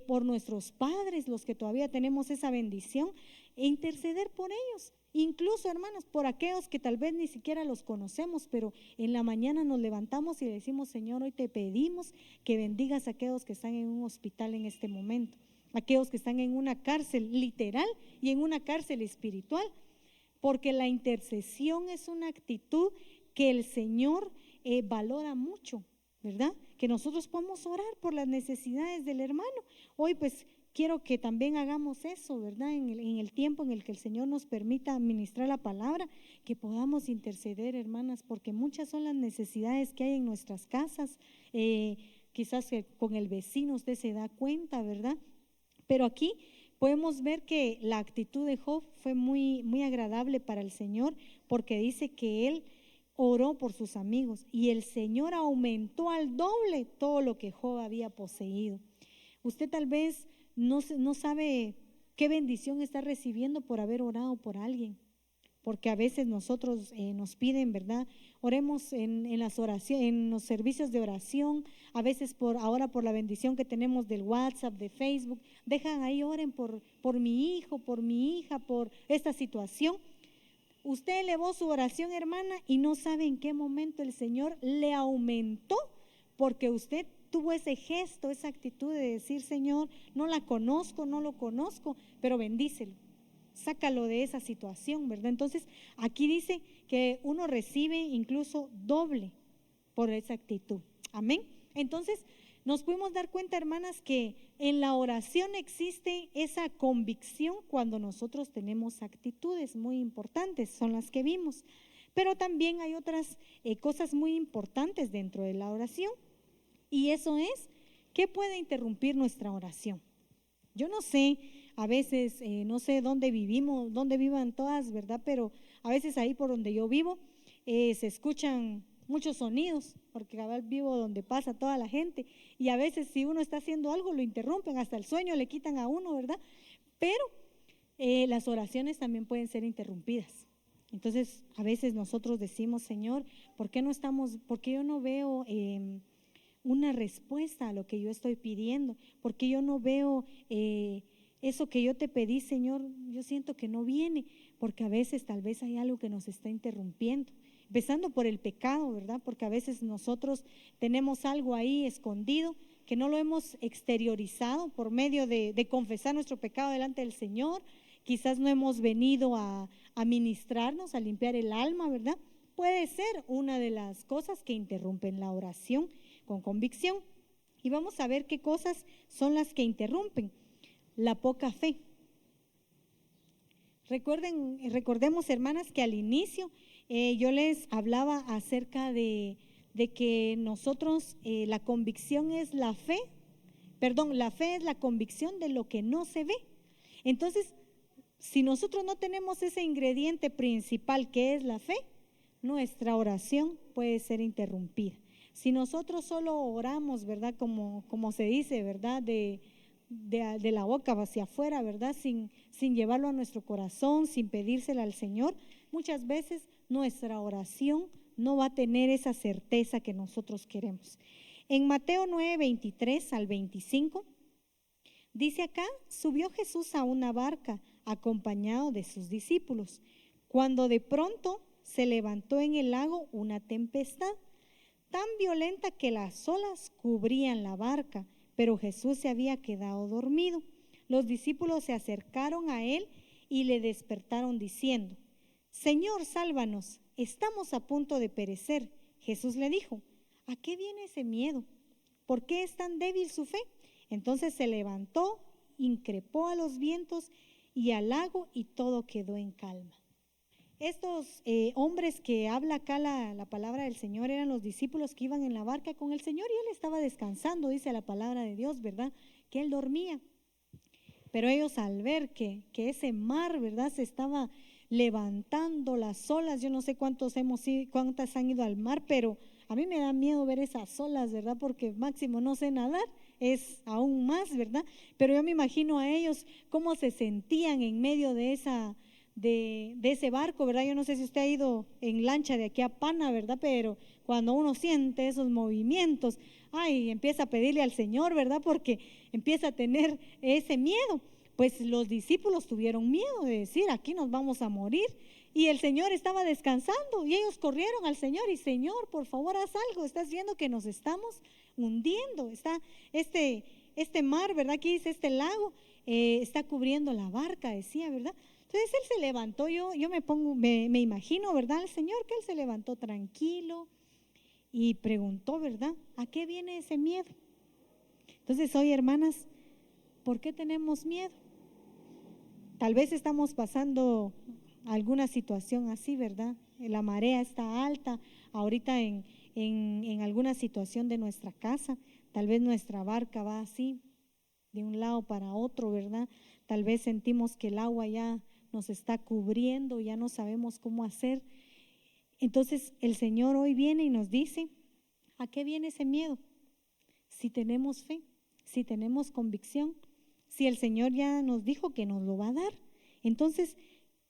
Por nuestros padres, los que todavía tenemos esa bendición, e interceder por ellos. Incluso, hermanas, por aquellos que tal vez ni siquiera los conocemos, pero en la mañana nos levantamos y le decimos, Señor, hoy te pedimos que bendigas a aquellos que están en un hospital en este momento, aquellos que están en una cárcel literal y en una cárcel espiritual, porque la intercesión es una actitud que el Señor valora mucho, ¿verdad? Que nosotros podamos orar por las necesidades del hermano. Hoy pues quiero que también hagamos eso, ¿verdad? En el tiempo en el que el Señor nos permita administrar la palabra, que podamos interceder, hermanas, porque muchas son las necesidades que hay en nuestras casas. Quizás con el vecino usted se da cuenta, ¿verdad? Pero aquí podemos ver que la actitud de Job fue muy, muy agradable para el Señor, porque dice que él oró por sus amigos y el Señor aumentó al doble todo lo que Job había poseído. Usted tal vez no sabe qué bendición está recibiendo por haber orado por alguien, porque a veces nosotros nos piden, ¿verdad? Oremos en las oraciones, en los servicios de oración, a veces ahora por la bendición que tenemos del WhatsApp, de Facebook, dejan ahí, oren por mi hijo, por mi hija, por esta situación. usted elevó su oración, hermana, y no sabe en qué momento el Señor le aumentó, porque usted tuvo ese gesto, esa actitud de decir, Señor, no la conozco, no lo conozco, pero bendícelo, sácalo de esa situación, ¿verdad? Entonces, aquí dice que uno recibe incluso doble por esa actitud. Amén. Entonces, nos pudimos dar cuenta, hermanas, que en la oración existe esa convicción cuando nosotros tenemos actitudes muy importantes, son las que vimos. Pero también hay otras cosas muy importantes dentro de la oración, y eso es, ¿qué puede interrumpir nuestra oración? Yo no sé, a veces, no sé dónde vivimos, dónde vivan todas, ¿verdad? Pero a veces ahí por donde yo vivo se escuchan muchos sonidos, porque cabal vivo donde pasa toda la gente, y a veces si uno está haciendo algo lo interrumpen, hasta el sueño le quitan a uno, ¿verdad? Pero las oraciones también pueden ser interrumpidas. Entonces a veces nosotros decimos, Señor, ¿por qué yo no veo una respuesta a lo que yo estoy pidiendo? ¿Por qué yo no veo eso que yo te pedí, Señor? Yo siento que no viene, porque a veces tal vez hay algo que nos está interrumpiendo. Empezando por el pecado, ¿verdad? Porque a veces nosotros tenemos algo ahí escondido que no lo hemos exteriorizado por medio de confesar nuestro pecado delante del Señor. Quizás no hemos venido a ministrarnos, a limpiar el alma, ¿verdad? Puede ser una de las cosas que interrumpen la oración con convicción. Y vamos a ver qué cosas son las que interrumpen. La poca fe. Recordemos, hermanas, que al inicio yo les hablaba acerca de que nosotros, la convicción es la fe es la convicción de lo que no se ve. Entonces, si nosotros no tenemos ese ingrediente principal que es la fe, nuestra oración puede ser interrumpida. Si nosotros solo oramos, ¿verdad? Como se dice, ¿verdad? De la boca hacia afuera, ¿verdad? Sin llevarlo a nuestro corazón, sin pedírsela al Señor, muchas veces nuestra oración no va a tener esa certeza que nosotros queremos. En Mateo 9, 23 al 25, dice acá, subió Jesús a una barca acompañado de sus discípulos, cuando de pronto se levantó en el lago una tempestad tan violenta que las olas cubrían la barca, pero Jesús se había quedado dormido. Los discípulos se acercaron a él y le despertaron diciendo, Señor, sálvanos, estamos a punto de perecer. Jesús le dijo, ¿a qué viene ese miedo? ¿Por qué es tan débil su fe? Entonces se levantó, increpó a los vientos y al lago, y todo quedó en calma. Estos hombres que habla acá la palabra del Señor eran los discípulos que iban en la barca con el Señor, y él estaba descansando, dice la palabra de Dios, ¿verdad? Que él dormía. Pero ellos, al ver que ese mar, ¿verdad?, se estaba levantando, las olas, yo no sé cuántas han ido al mar, pero a mí me da miedo ver esas olas, ¿verdad? Porque máximo no sé nadar, es aún más, ¿verdad? Pero yo me imagino a ellos cómo se sentían en medio de ese barco, ¿verdad? Yo no sé si usted ha ido en lancha de aquí a Pana, ¿verdad? Pero cuando uno siente esos movimientos, empieza a pedirle al Señor, ¿verdad? Porque empieza a tener ese miedo. Pues los discípulos tuvieron miedo de decir, aquí nos vamos a morir. Y el Señor estaba descansando y ellos corrieron al Señor y, Señor, por favor, haz algo, estás viendo que nos estamos hundiendo. Está este mar, ¿verdad? Aquí dice este lago, está cubriendo la barca, decía, ¿verdad? Entonces él se levantó, yo me imagino, ¿verdad? El Señor, que él se levantó tranquilo y preguntó, ¿verdad? ¿A qué viene ese miedo? Entonces hoy, hermanas, ¿por qué tenemos miedo? Tal vez estamos pasando alguna situación así, ¿verdad? La marea está alta, ahorita en alguna situación de nuestra casa, tal vez nuestra barca va así, de un lado para otro, ¿verdad? Tal vez sentimos que el agua ya nos está cubriendo, ya no sabemos cómo hacer. Entonces el Señor hoy viene y nos dice, ¿a qué viene ese miedo? Si tenemos fe, si tenemos convicción, si el Señor ya nos dijo que nos lo va a dar. Entonces,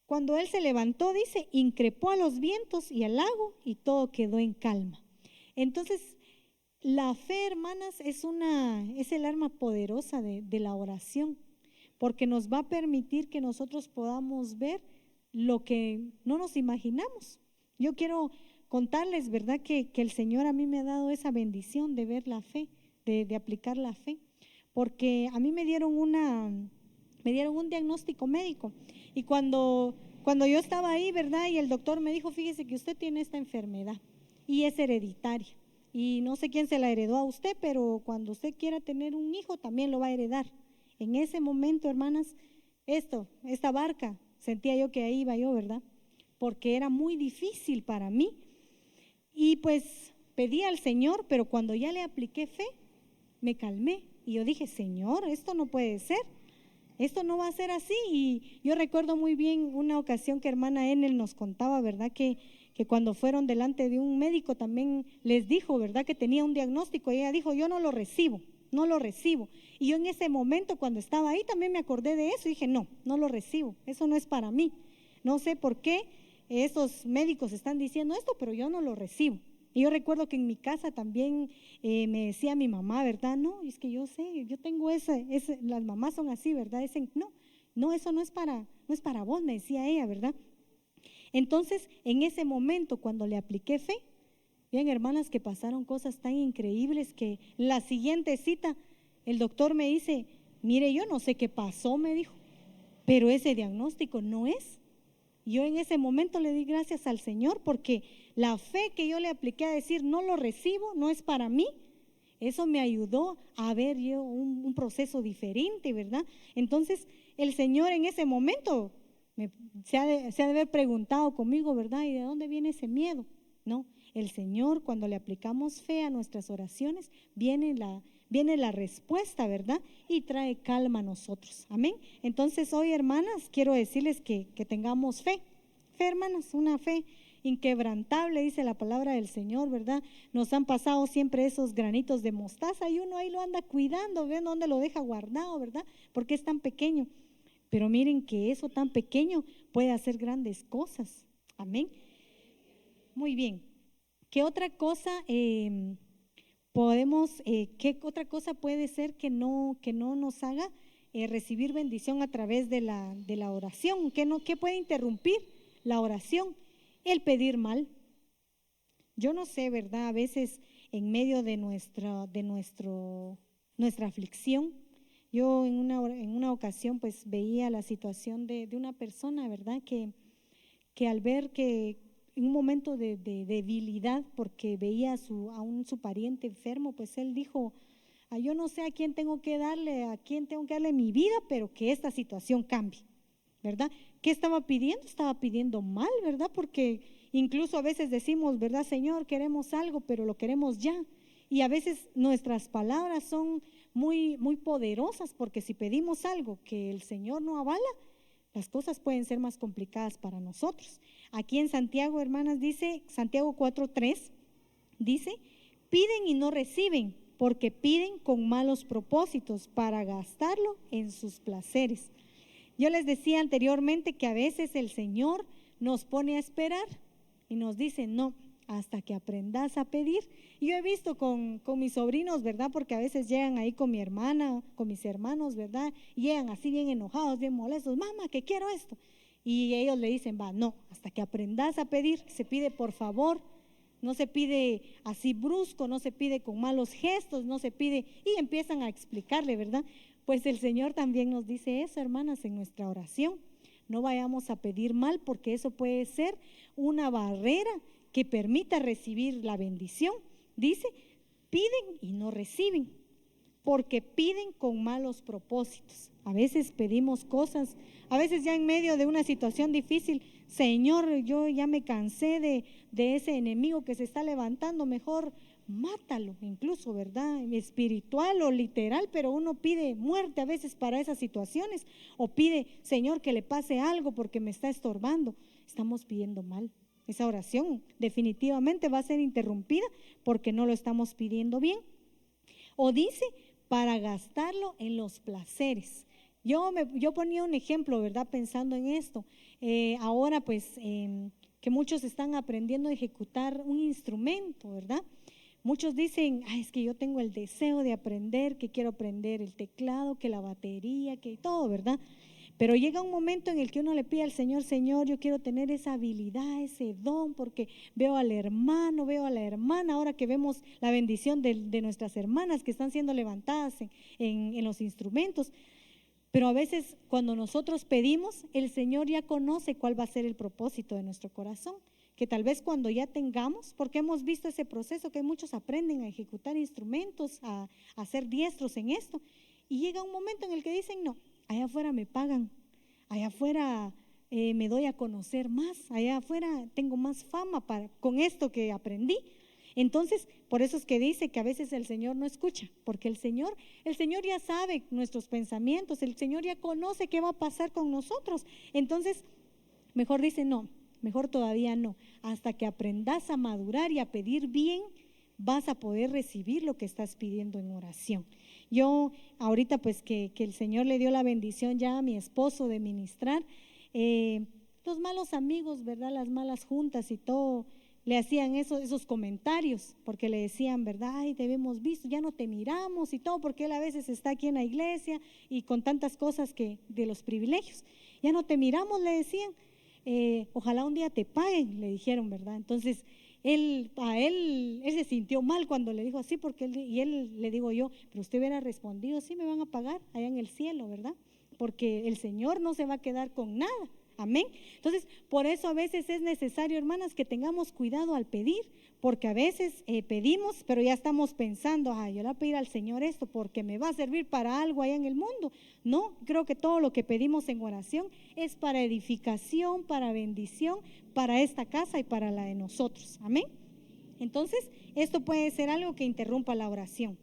cuando él se levantó, dice, increpó a los vientos y al lago, y todo quedó en calma. Entonces, la fe, hermanas, es el arma poderosa de la oración, porque nos va a permitir que nosotros podamos ver lo que no nos imaginamos. Yo quiero contarles, ¿verdad? Que el Señor a mí me ha dado esa bendición de ver la fe, de aplicar la fe, porque a mí me dieron un diagnóstico médico y cuando yo estaba ahí, ¿verdad? Y el doctor me dijo, fíjese que usted tiene esta enfermedad y es hereditaria y no sé quién se la heredó a usted, pero cuando usted quiera tener un hijo también lo va a heredar. En ese momento, hermanas, esta barca, sentía yo que ahí iba yo, ¿verdad? Porque era muy difícil para mí. Y pues pedí al Señor, pero cuando ya le apliqué fe, me calmé. Y yo dije, Señor, esto no puede ser, esto no va a ser así. Y yo recuerdo muy bien una ocasión que hermana Enel nos contaba, ¿verdad? Que cuando fueron delante de un médico también les dijo, ¿verdad? Que tenía un diagnóstico y ella dijo, yo no lo recibo. No lo recibo. Y yo en ese momento cuando estaba ahí también me acordé de eso y dije, no lo recibo, eso no es para mí. No sé por qué esos médicos están diciendo esto, pero yo no lo recibo. Y yo recuerdo que en mi casa también me decía mi mamá, ¿verdad? No, es que yo sé, yo tengo las mamás son así, ¿verdad? Dicen, no, eso no es para vos, me decía ella, ¿verdad? Entonces, en ese momento cuando le apliqué fe, bien, hermanas, que pasaron cosas tan increíbles que la siguiente cita, el doctor me dice, mire, yo no sé qué pasó, me dijo, pero ese diagnóstico no es. Yo en ese momento le di gracias al Señor porque la fe que yo le apliqué a decir, no lo recibo, no es para mí, eso me ayudó a ver yo un proceso diferente, ¿verdad? Entonces, el Señor en ese momento se ha de haber preguntado conmigo, ¿verdad? ¿Y de dónde viene ese miedo? No. El Señor, cuando le aplicamos fe a nuestras oraciones, viene la respuesta, ¿verdad? Y trae calma a nosotros. Amén. Entonces hoy, hermanas, quiero decirles que tengamos fe. Fe, hermanas, una fe inquebrantable, dice la palabra del Señor, ¿verdad? Nos han pasado siempre esos granitos de mostaza y uno ahí lo anda cuidando, viendo dónde lo deja guardado, ¿verdad? Porque es tan pequeño. Pero miren que eso tan pequeño puede hacer grandes cosas. Amén. Muy bien. ¿Qué otra cosa qué otra cosa puede ser que no nos haga recibir bendición a través de la oración? ¿Qué puede interrumpir la oración? El pedir mal. Yo no sé, ¿verdad? A veces en medio de nuestra aflicción, yo en una ocasión pues veía la situación de una persona, ¿verdad? Que al ver que en un momento de debilidad, porque veía a su pariente enfermo, pues él dijo, yo no sé a quién tengo que darle mi vida, pero que esta situación cambie, ¿verdad? ¿Qué estaba pidiendo? Estaba pidiendo mal, ¿verdad? Porque incluso a veces decimos, ¿verdad, Señor? Queremos algo, pero lo queremos ya. Y a veces nuestras palabras son muy, muy poderosas, porque si pedimos algo que el Señor no avala, las cosas pueden ser más complicadas para nosotros. Aquí en Santiago, hermanas, dice, Santiago 4:3, dice, piden y no reciben, porque piden con malos propósitos para gastarlo en sus placeres. Yo les decía anteriormente que a veces el Señor nos pone a esperar y nos dice, no, hasta que aprendas a pedir. Y yo he visto con mis sobrinos, ¿verdad? Porque a veces llegan ahí con mi hermana, con mis hermanos, ¿verdad? Y llegan así bien enojados, bien molestos, mamá, que quiero esto. Y ellos le dicen, no, hasta que aprendas a pedir, se pide por favor, no se pide así brusco, no se pide con malos gestos, no se pide, y empiezan a explicarle, ¿verdad? Pues el Señor también nos dice eso, hermanas, en nuestra oración. No vayamos a pedir mal, porque eso puede ser una barrera que permita recibir la bendición. Dice, piden y no reciben, porque piden con malos propósitos. A veces pedimos cosas, a veces ya en medio de una situación difícil, Señor, yo ya me cansé de ese enemigo que se está levantando, mejor mátalo, incluso, ¿verdad? Espiritual o literal, pero uno pide muerte a veces para esas situaciones, o pide, Señor, que le pase algo porque me está estorbando. Estamos pidiendo mal. Esa oración definitivamente va a ser interrumpida porque no lo estamos pidiendo bien. O dice, para gastarlo en los placeres. Yo ponía un ejemplo, ¿verdad? Pensando en esto. Ahora pues que muchos están aprendiendo a ejecutar un instrumento, ¿verdad? Muchos dicen, es que yo tengo el deseo de aprender, que quiero aprender el teclado, que la batería, que todo, ¿verdad? Pero llega un momento en el que uno le pide al Señor, Señor, yo quiero tener esa habilidad, ese don, porque veo al hermano, veo a la hermana, ahora que vemos la bendición de nuestras hermanas que están siendo levantadas en los instrumentos. Pero a veces cuando nosotros pedimos, el Señor ya conoce cuál va a ser el propósito de nuestro corazón, que tal vez cuando ya tengamos, porque hemos visto ese proceso que muchos aprenden a ejecutar instrumentos, a ser diestros en esto, y llega un momento en el que dicen, no, allá afuera me pagan, allá afuera me doy a conocer más, allá afuera tengo más fama con esto que aprendí. Entonces, por eso es que dice que a veces el Señor no escucha, porque el Señor ya sabe nuestros pensamientos, el Señor ya conoce qué va a pasar con nosotros. Entonces, mejor dice no, mejor todavía no, hasta que aprendas a madurar y a pedir bien, vas a poder recibir lo que estás pidiendo en oración. Yo ahorita pues que el Señor le dio la bendición ya a mi esposo de ministrar, los malos amigos, ¿verdad? Las malas juntas y todo, le hacían esos comentarios, porque le decían, ¿verdad? Ay, te hemos visto, ya no te miramos y todo, porque él a veces está aquí en la iglesia y con tantas cosas que de los privilegios, ya no te miramos, le decían, ojalá un día te paguen, le dijeron, ¿verdad? Entonces, él se sintió mal cuando le dijo así, porque él le digo yo, pero usted hubiera respondido, sí me van a pagar allá en el cielo, ¿verdad? Porque el Señor no se va a quedar con nada. Amén. Entonces, por eso a veces es necesario, hermanas, que tengamos cuidado al pedir, porque a veces pedimos, pero ya estamos pensando, yo le voy a pedir al Señor esto porque me va a servir para algo allá en el mundo. No, creo que todo lo que pedimos en oración es para edificación, para bendición, para esta casa y para la de nosotros. Amén. Entonces, esto puede ser algo que interrumpa la oración.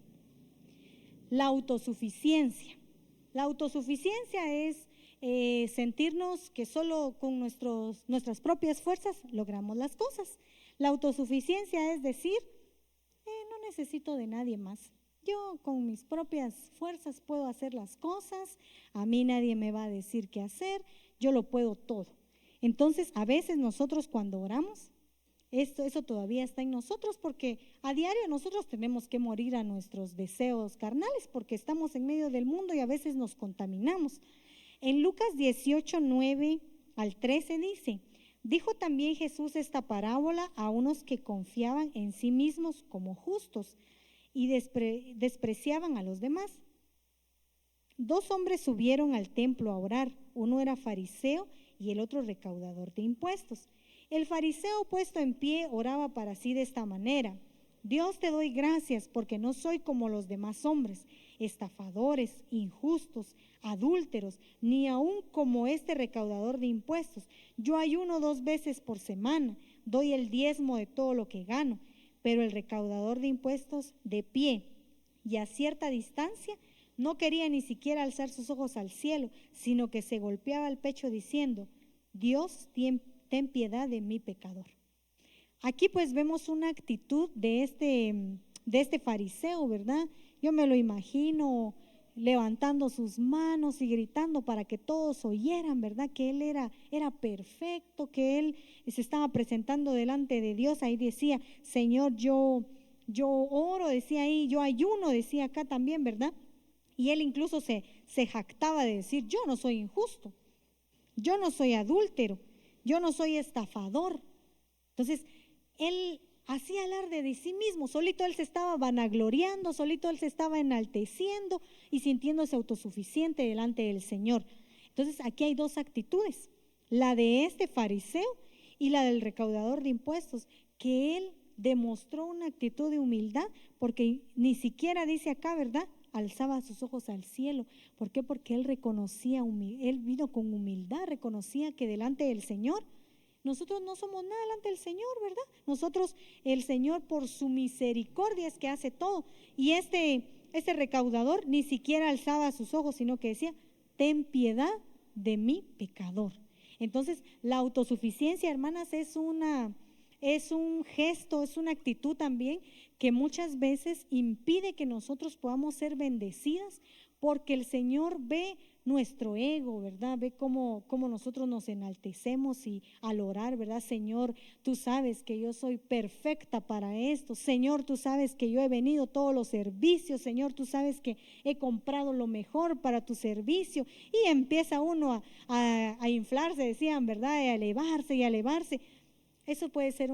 La autosuficiencia. La autosuficiencia es sentirnos que solo con nuestras propias fuerzas logramos las cosas. La autosuficiencia es decir, no necesito de nadie más. Yo con mis propias fuerzas puedo hacer las cosas, a mí nadie me va a decir qué hacer, yo lo puedo todo. Entonces, a veces nosotros cuando oramos, eso todavía está en nosotros, porque a diario nosotros tenemos que morir a nuestros deseos carnales, porque estamos en medio del mundo y a veces nos contaminamos. En Lucas 18, 9 al 13 dice, dijo también Jesús esta parábola a unos que confiaban en sí mismos como justos y despreciaban a los demás. 2 hombres subieron al templo a orar, uno era fariseo y el otro recaudador de impuestos. El fariseo puesto en pie oraba para sí de esta manera: Dios, te doy gracias porque no soy como los demás hombres, estafadores, injustos, adúlteros, ni aun como este recaudador de impuestos. Yo ayuno 2 veces por semana, doy el diezmo de todo lo que gano. Pero el recaudador de impuestos, de pie y a cierta distancia, no quería ni siquiera alzar sus ojos al cielo, sino que se golpeaba el pecho diciendo: Dios, ten piedad de mí, pecador. Aquí pues vemos una actitud de este fariseo, ¿verdad? Yo me lo imagino levantando sus manos y gritando para que todos oyeran, ¿verdad? Que él era perfecto, que él se estaba presentando delante de Dios. Ahí decía, Señor, yo oro, decía ahí, yo ayuno, decía acá también, ¿verdad? Y él incluso se jactaba de decir, yo no soy injusto, yo no soy adúltero, yo no soy estafador. Entonces, él hacía alarde de sí mismo, solito él se estaba vanagloriando, solito él se estaba enalteciendo y sintiéndose autosuficiente delante del Señor. Entonces, aquí hay 2 actitudes, la de este fariseo y la del recaudador de impuestos, que él demostró una actitud de humildad, porque ni siquiera dice acá, ¿verdad?, alzaba sus ojos al cielo. ¿Por qué? Porque él reconocía, él vino con humildad, reconocía que delante del Señor, nosotros no somos nada delante del Señor, ¿verdad? Nosotros, el Señor por su misericordia es que hace todo. Y este recaudador ni siquiera alzaba sus ojos, sino que decía, ten piedad de mí, pecador. Entonces, la autosuficiencia, hermanas, es un gesto, es una actitud también que muchas veces impide que nosotros podamos ser bendecidas, porque el Señor ve nuestro ego, ¿verdad? Ve cómo nosotros nos enaltecemos y al orar, ¿verdad? Señor, tú sabes que yo soy perfecta para esto. Señor, tú sabes que yo he venido a todos los servicios. Señor, tú sabes que he comprado lo mejor para tu servicio. Y empieza uno a inflarse, decían, ¿verdad? Y a elevarse. Eso puede ser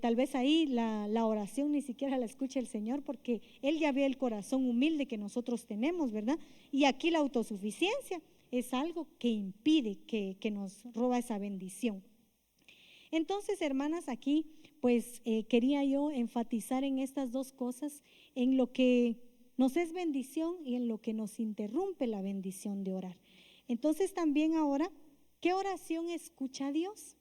tal vez ahí la oración ni siquiera la escucha el Señor, porque Él ya ve el corazón humilde que nosotros tenemos, ¿verdad? Y aquí la autosuficiencia es algo que impide, que nos roba esa bendición. Entonces, hermanas, aquí pues quería yo enfatizar en estas dos cosas, en lo que nos es bendición y en lo que nos interrumpe la bendición de orar. Entonces también ahora, ¿qué oración escucha Dios?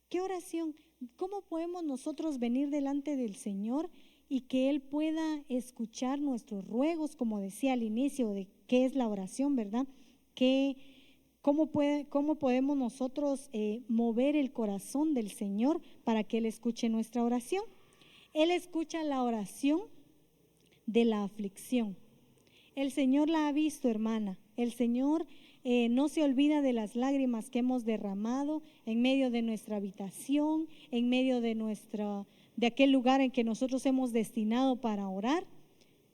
¿Qué oración? ¿Cómo podemos nosotros venir delante del Señor y que Él pueda escuchar nuestros ruegos, como decía al inicio de qué es la oración, ¿verdad? ¿Cómo podemos nosotros mover el corazón del Señor para que Él escuche nuestra oración? Él escucha la oración de la aflicción. El Señor la ha visto, hermana. El Señor no se olvida de las lágrimas que hemos derramado en medio de nuestra habitación, en medio de aquel lugar en que nosotros hemos destinado para orar.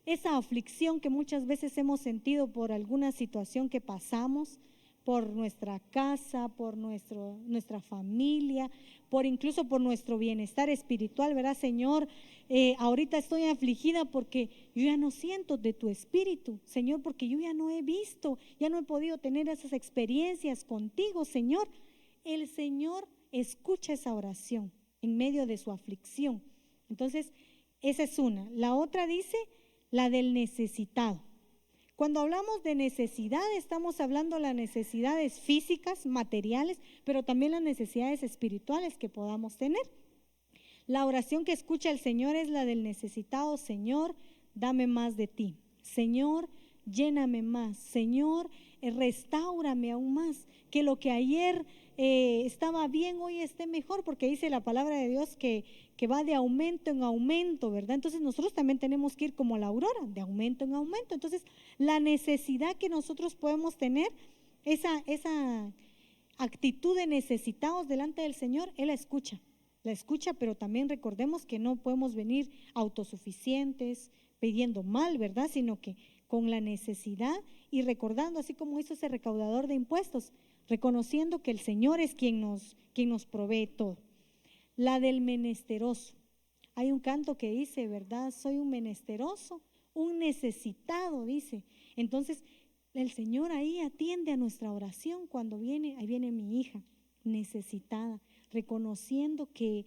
Esa aflicción que muchas veces hemos sentido por alguna situación que pasamos, por nuestra casa, por nuestra familia, incluso por nuestro bienestar espiritual, ¿verdad, Señor? Ahorita estoy afligida porque yo ya no siento de tu espíritu, Señor, porque yo ya no he visto, ya no he podido tener esas experiencias contigo, Señor. El Señor escucha esa oración en medio de su aflicción. Entonces, esa es una. La otra dice, la del necesitado. Cuando hablamos de necesidad, estamos hablando de las necesidades físicas, materiales, pero también las necesidades espirituales que podamos tener. La oración que escucha el Señor es la del necesitado. Señor, dame más de ti. Señor, lléname más. Señor, restáurame aún más. Que lo que ayer estaba bien, hoy esté mejor, porque dice la palabra de Dios que va de aumento en aumento, ¿verdad? Entonces nosotros también tenemos que ir como la aurora, de aumento en aumento. Entonces la necesidad que nosotros podemos tener, esa actitud de necesitados delante del Señor, Él la escucha, pero también recordemos que no podemos venir autosuficientes, pidiendo mal, ¿verdad? Sino que con la necesidad y recordando, así como hizo ese recaudador de impuestos, reconociendo que el Señor es quien nos provee todo. La del menesteroso. Hay un canto que dice, ¿verdad? Soy un menesteroso, un necesitado, dice. Entonces, el Señor ahí atiende a nuestra oración cuando ahí viene mi hija necesitada, reconociendo que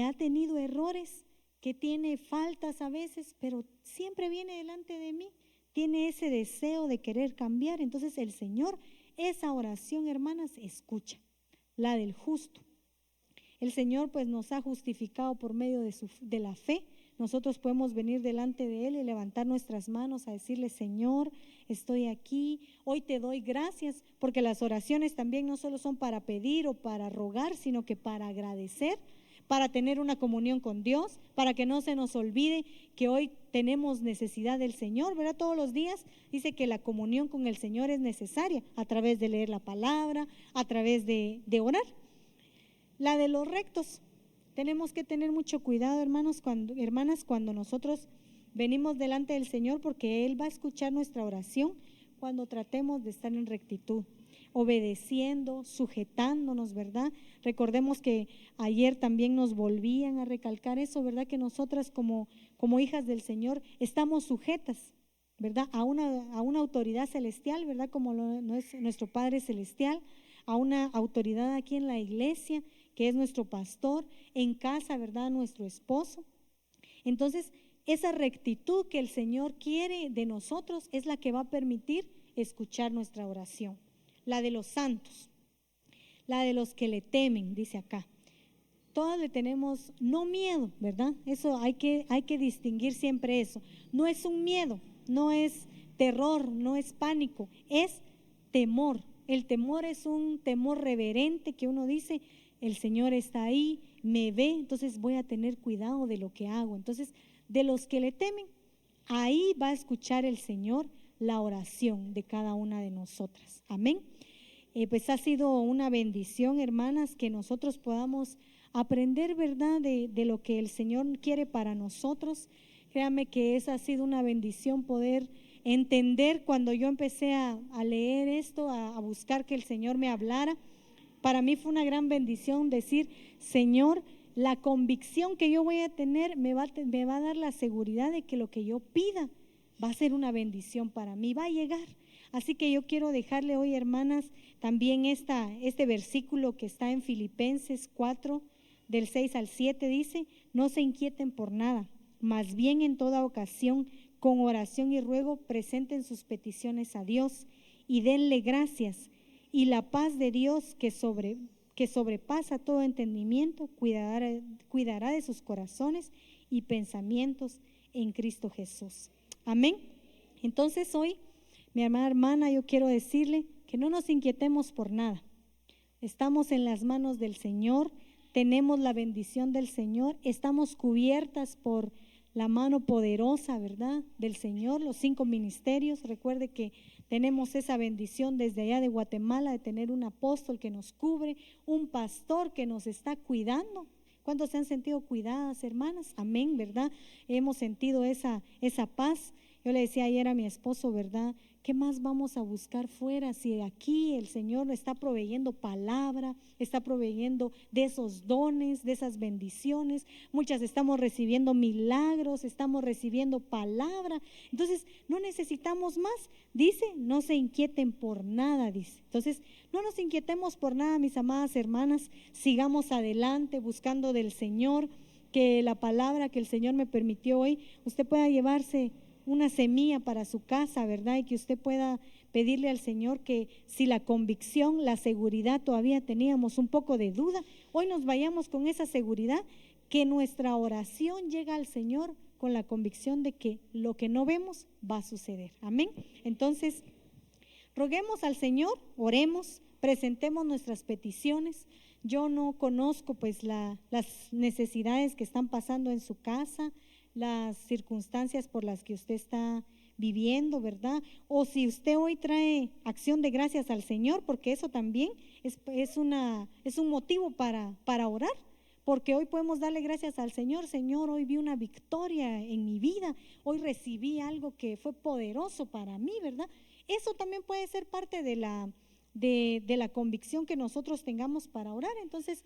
ha tenido errores, que tiene faltas a veces, pero siempre viene delante de mí, tiene ese deseo de querer cambiar. Entonces el Señor, esa oración, hermanas, escucha. La del justo. El Señor pues nos ha justificado por medio de la fe. Nosotros podemos venir delante de Él y levantar nuestras manos a decirle, Señor, estoy aquí, hoy te doy gracias, porque las oraciones también no solo son para pedir o para rogar, sino que para agradecer, para tener una comunión con Dios, para que no se nos olvide que hoy tenemos necesidad del Señor, ¿verdad? Todos los días dice que la comunión con el Señor es necesaria a través de leer la palabra, a través de orar. La de los rectos. Tenemos que tener mucho cuidado, hermanas, cuando nosotros venimos delante del Señor, porque Él va a escuchar nuestra oración cuando tratemos de estar en rectitud, obedeciendo, sujetándonos, ¿verdad? Recordemos que ayer también nos volvían a recalcar eso, ¿verdad? Que nosotras como hijas del Señor estamos sujetas, ¿verdad? A una autoridad celestial, ¿verdad? Como no es nuestro Padre Celestial, a una autoridad aquí en la iglesia, que es nuestro pastor, en casa, ¿verdad? Nuestro esposo. Entonces, esa rectitud que el Señor quiere de nosotros es la que va a permitir escuchar nuestra oración. La de los santos, la de los que le temen, dice acá. Todas le tenemos, no miedo, ¿verdad? Eso hay que distinguir siempre eso. No es un miedo, no es terror, no es pánico, es temor. El temor es un temor reverente que uno dice, el Señor está ahí, me ve, entonces voy a tener cuidado de lo que hago. Entonces, de los que le temen, ahí va a escuchar el Señor la oración de cada una de nosotras. Amén. Pues ha sido una bendición, hermanas, que nosotros podamos aprender, ¿verdad?, de lo que el Señor quiere para nosotros. Créame que esa ha sido una bendición poder entender cuando yo empecé a leer esto, a buscar que el Señor me hablara. Para mí fue una gran bendición decir: Señor, la convicción que yo voy a tener me va a dar la seguridad de que lo que yo pida va a ser una bendición para mí, va a llegar. Así que yo quiero dejarle hoy, hermanas, también este versículo que está en Filipenses 4, del 6 al 7, dice: no se inquieten por nada, más bien en toda ocasión, con oración y ruego, presenten sus peticiones a Dios y denle gracias, y la paz de Dios que sobrepasa todo entendimiento, cuidará de sus corazones y pensamientos en Cristo Jesús. Amén. Entonces hoy, mi amada hermana, yo quiero decirle que no nos inquietemos por nada. Estamos en las manos del Señor, tenemos la bendición del Señor, estamos cubiertas por la mano poderosa, ¿verdad?, del Señor, los 5 ministerios. Recuerde que tenemos esa bendición desde allá de Guatemala de tener un apóstol que nos cubre, un pastor que nos está cuidando. ¿Cuántos se han sentido cuidadas, hermanas? Amén, ¿verdad? Hemos sentido esa paz. Yo le decía ayer a mi esposo, ¿verdad?, ¿qué más vamos a buscar fuera si aquí el Señor está proveyendo palabra, está proveyendo de esos dones, de esas bendiciones? Muchas estamos recibiendo milagros, estamos recibiendo palabra. Entonces no necesitamos más. Dice: no se inquieten por nada, dice. Entonces no nos inquietemos por nada, mis amadas hermanas. Sigamos adelante buscando del Señor, que la palabra que el Señor me permitió hoy, usted pueda llevarse una semilla para su casa, ¿verdad? Y que usted pueda pedirle al Señor que si la convicción, la seguridad todavía teníamos un poco de duda, hoy nos vayamos con esa seguridad, que nuestra oración llega al Señor con la convicción de que lo que no vemos va a suceder. Amén. Entonces, roguemos al Señor, oremos, presentemos nuestras peticiones. Yo no conozco pues las necesidades que están pasando en su casa, las circunstancias por las que usted está viviendo, ¿verdad? O si usted hoy trae acción de gracias al Señor, porque eso también es un motivo para orar, porque hoy podemos darle gracias al Señor. Señor, hoy vi una victoria en mi vida, hoy recibí algo que fue poderoso para mí, ¿verdad? Eso también puede ser parte de la convicción que nosotros tengamos para orar. Entonces,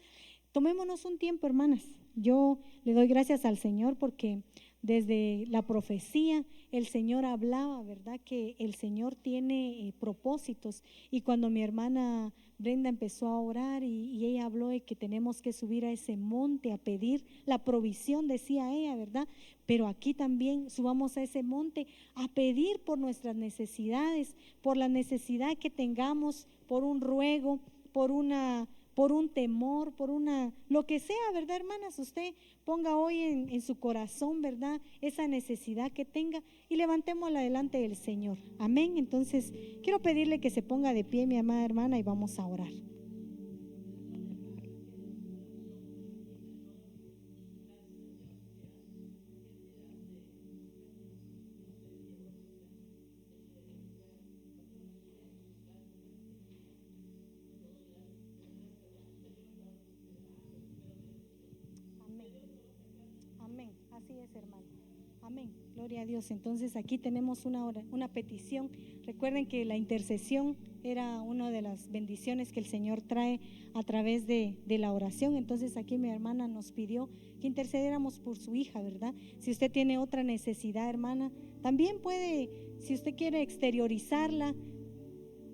tomémonos un tiempo, hermanas. Yo le doy gracias al Señor porque desde la profecía el Señor hablaba, ¿verdad?, que el Señor tiene propósitos. Y cuando mi hermana Brenda empezó a orar y ella habló de que tenemos que subir a ese monte a pedir la provisión, decía ella, ¿verdad? Pero aquí también subamos a ese monte a pedir por nuestras necesidades, por la necesidad que tengamos, por un ruego, por un temor, lo que sea, ¿verdad, hermanas? Usted ponga hoy en su corazón, ¿verdad?, esa necesidad que tenga y levantémosla delante del Señor. Amén. Entonces, quiero pedirle que se ponga de pie, mi amada hermana, y vamos a orar. Amén, así es, hermano. Amén, gloria a Dios. Entonces aquí tenemos una petición. Recuerden que la intercesión era una de las bendiciones que el Señor trae a través de la oración. Entonces aquí mi hermana nos pidió que intercediéramos por su hija, ¿verdad? Si usted tiene otra necesidad, hermana, también puede, si usted quiere exteriorizarla,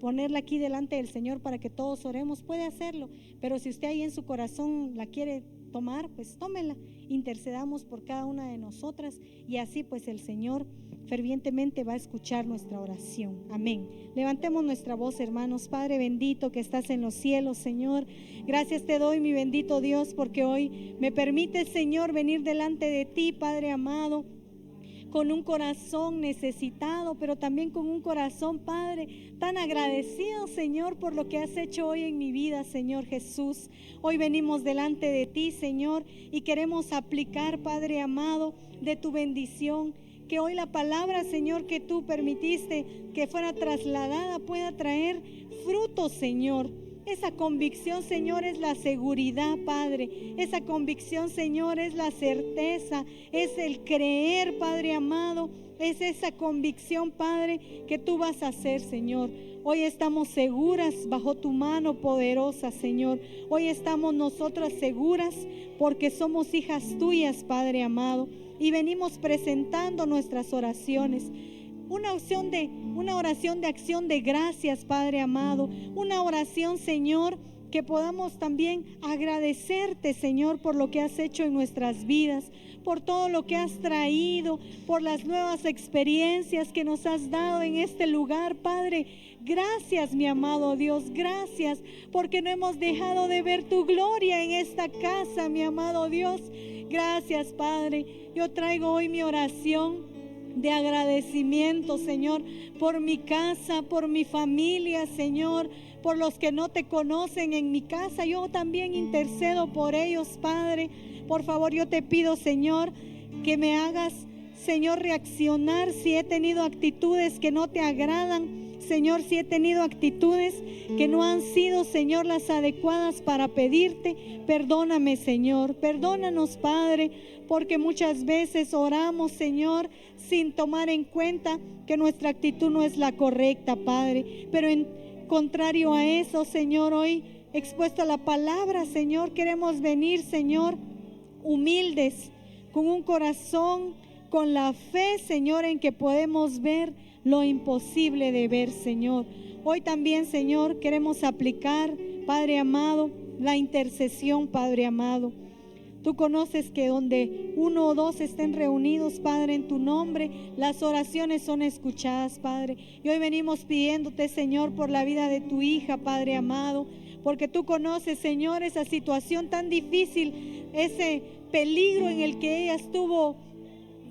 ponerla aquí delante del Señor para que todos oremos, puede hacerlo. Pero si usted ahí en su corazón la quiere tomar, pues tómela. Intercedamos por cada una de nosotras y así pues el Señor fervientemente va a escuchar nuestra oración. Amén. Levantemos nuestra voz, hermanos. Padre bendito que estás en los cielos, Señor, gracias te doy, mi bendito Dios, porque hoy me permites, Señor, venir delante de ti, Padre amado, con un corazón necesitado, pero también con un corazón, Padre, tan agradecido, Señor, por lo que has hecho hoy en mi vida, Señor Jesús. Hoy venimos delante de ti, Señor, y queremos aplicar, Padre amado, de tu bendición. que hoy la palabra, Señor, que tú permitiste que fuera trasladada pueda traer frutos, Señor. Esa convicción, Señor, es la seguridad, Padre. Esa convicción, Señor, es la certeza, es el creer, Padre amado. Es esa convicción, Padre, que tú vas a hacer, Señor. Hoy estamos seguras bajo tu mano poderosa, Señor. Hoy estamos nosotras seguras porque somos hijas tuyas, Padre amado. Y venimos presentando nuestras oraciones. Una oración de acción de gracias, Padre amado. Una oración, Señor, que podamos también agradecerte, Señor, por lo que has hecho en nuestras vidas, por todo lo que has traído, por las nuevas experiencias que nos has dado en este lugar, Padre. Gracias, mi amado Dios, gracias, porque no hemos dejado de ver tu gloria en esta casa, mi amado Dios. Gracias, Padre. Yo traigo hoy mi oración de agradecimiento, Señor, por mi casa, por mi familia, Señor, por los que no te conocen en mi casa. Yo también intercedo por ellos, Padre. Por favor, yo te pido, Señor, que me hagas, Señor, reaccionar si he tenido actitudes que no te agradan. Señor, si he tenido actitudes que no han sido, Señor, las adecuadas para pedirte, perdóname, Señor. Perdónanos, Padre, porque muchas veces oramos, Señor, sin tomar en cuenta que nuestra actitud no es la correcta, Padre. Pero en contrario a eso, Señor, hoy expuesto a la palabra, Señor, queremos venir, Señor, humildes, con un corazón, con la fe, Señor, en que podemos ver lo imposible de ver, Señor. Hoy también, Señor, queremos aplicar, Padre amado, la intercesión, Padre amado. Tú conoces que donde uno o dos estén reunidos, Padre, en tu nombre, las oraciones son escuchadas, Padre. Y hoy venimos pidiéndote, Señor, por la vida de tu hija, Padre amado, porque tú conoces, Señor, esa situación tan difícil, ese peligro en el que ella estuvo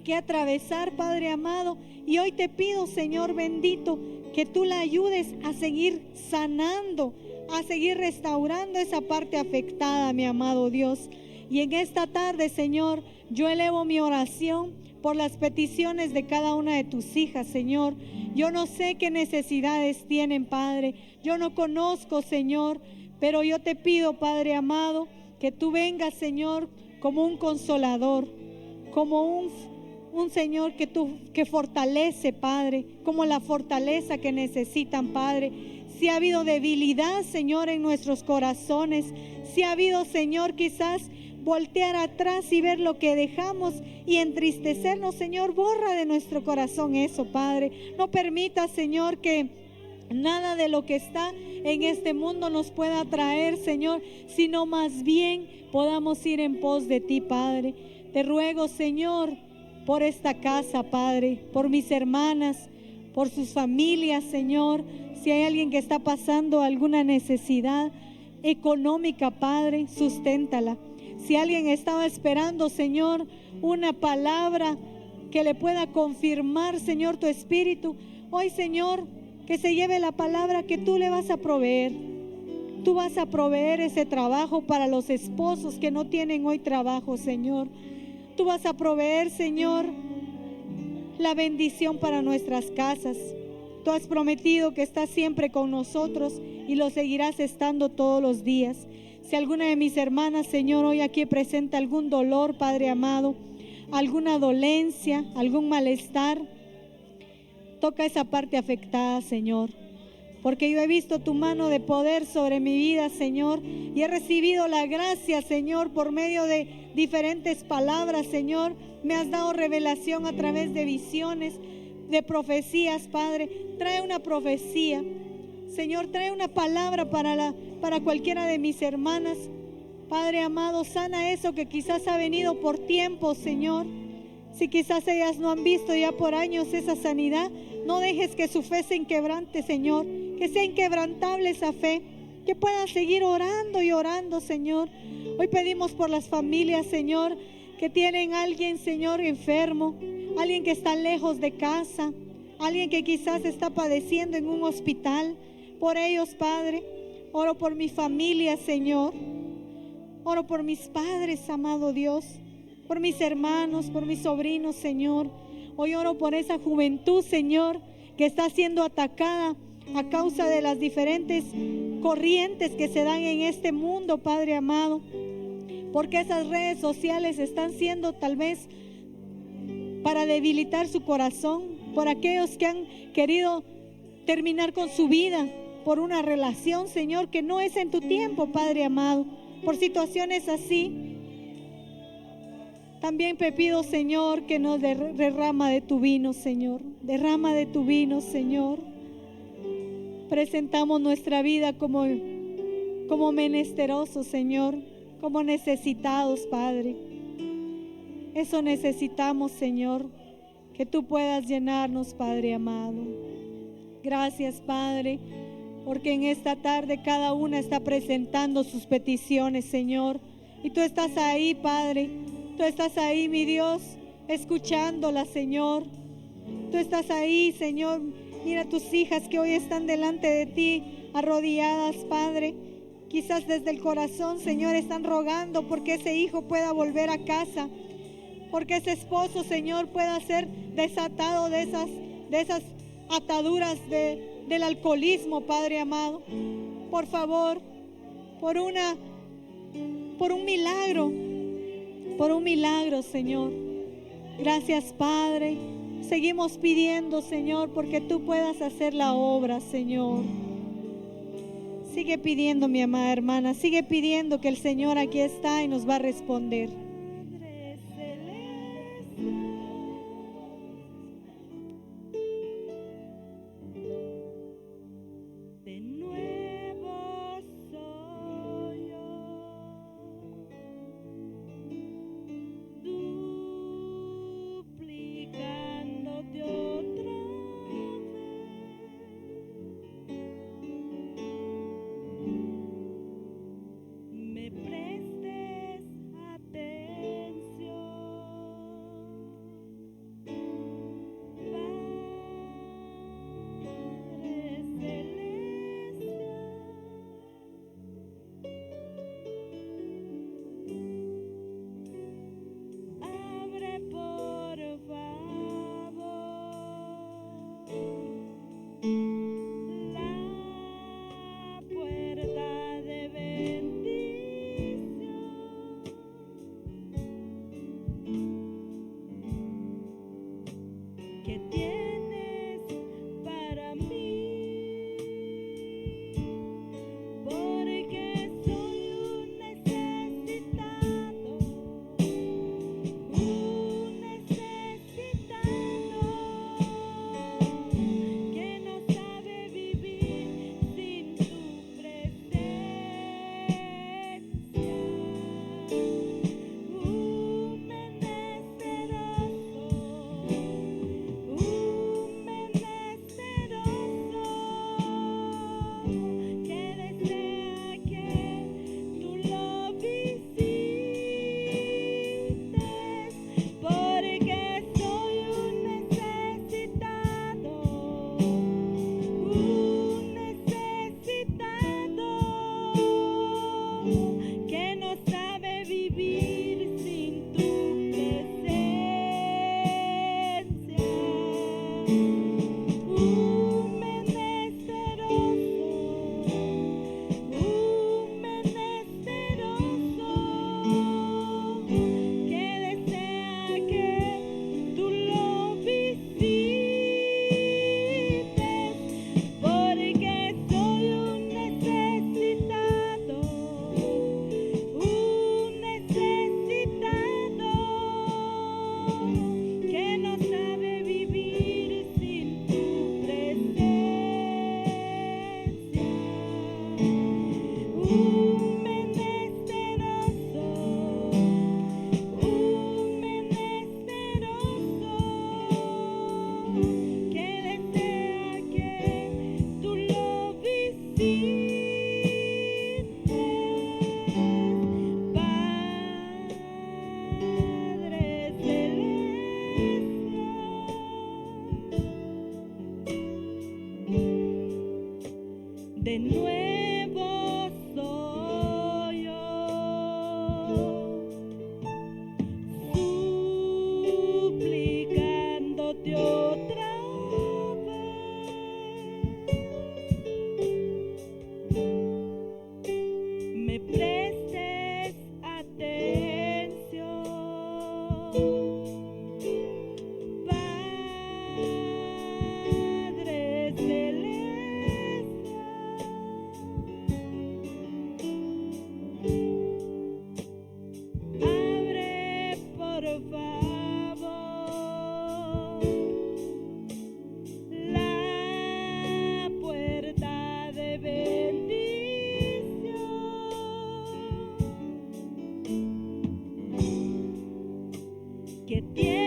que atravesar, Padre amado. Y hoy te pido, Señor bendito, que tú la ayudes a seguir sanando, a seguir restaurando esa parte afectada, mi amado Dios. Y en esta tarde, Señor, yo elevo mi oración por las peticiones de cada una de tus hijas, Señor. Yo no sé qué necesidades tienen, Padre. Yo no conozco, Señor, pero yo te pido, Padre amado, que tú vengas, Señor, como un consolador, como un Señor que fortalece, Padre, como la fortaleza que necesitan, Padre. Si ha habido debilidad, Señor, en nuestros corazones, si ha habido, Señor, quizás voltear atrás y ver lo que dejamos y entristecernos, Señor, borra de nuestro corazón eso, Padre. No permita, Señor, que nada de lo que está en este mundo nos pueda traer, Señor, sino más bien podamos ir en pos de ti, Padre. Te ruego, Señor, por esta casa, Padre, por mis hermanas, por sus familias, Señor. Si hay alguien que está pasando alguna necesidad económica, Padre, susténtala. Si alguien estaba esperando, Señor, una palabra que le pueda confirmar, Señor, tu espíritu, hoy, Señor, que se lleve la palabra que tú le vas a proveer. Tú vas a proveer ese trabajo para los esposos que no tienen hoy trabajo, Señor. Tú vas a proveer, Señor, la bendición para nuestras casas. Tú has prometido que estás siempre con nosotros y lo seguirás estando todos los días. Si alguna de mis hermanas, Señor, hoy aquí presenta algún dolor, Padre amado, alguna dolencia, algún malestar, toca esa parte afectada, Señor. Porque yo he visto tu mano de poder sobre mi vida, Señor, y he recibido la gracia, Señor, por medio de diferentes palabras, Señor. Me has dado revelación a través de visiones, de profecías, Padre. Trae una profecía, Señor, trae una palabra para cualquiera de mis hermanas. Padre amado, sana eso que quizás ha venido por tiempo, Señor. Si quizás ellas no han visto ya por años esa sanidad, no dejes que su fe se inquebrante, Señor. Que sea inquebrantable esa fe, que puedan seguir orando y orando, Señor. Hoy pedimos por las familias, Señor, que tienen a alguien, Señor, enfermo, alguien que está lejos de casa, alguien que quizás está padeciendo en un hospital. Por ellos, Padre, oro por mi familia, Señor. Oro por mis padres, amado Dios, por mis hermanos, por mis sobrinos, Señor. Hoy oro por esa juventud, Señor, que está siendo atacada a causa de las diferentes corrientes que se dan en este mundo, Padre amado. Porque esas redes sociales están siendo tal vez para debilitar su corazón, por aquellos que han querido terminar con su vida por una relación, Señor, que no es en tu tiempo, Padre amado, por situaciones así. También te pido, Señor, que nos derrama de tu vino, Señor, derrama de tu vino, Señor. Presentamos nuestra vida como menesterosos, Señor, como necesitados, Padre. Eso necesitamos, Señor, que tú puedas llenarnos, Padre amado. Gracias, Padre, porque en esta tarde cada una está presentando sus peticiones, Señor. Y tú estás ahí, Padre. Tú estás ahí, mi Dios, escuchándolas, Señor. Tú estás ahí, Señor. Mira tus hijas que hoy están delante de ti, arrodilladas, Padre. Quizás desde el corazón, Señor, están rogando porque ese hijo pueda volver a casa, porque ese esposo, Señor, pueda ser desatado de esas ataduras del alcoholismo, Padre amado. Por favor, por un milagro, Señor. Gracias, Padre. Seguimos pidiendo, Señor, porque tú puedas hacer la obra, Señor. Sigue pidiendo, mi amada hermana, sigue pidiendo, que el Señor aquí está y nos va a responder. Me prestes atención. que tiene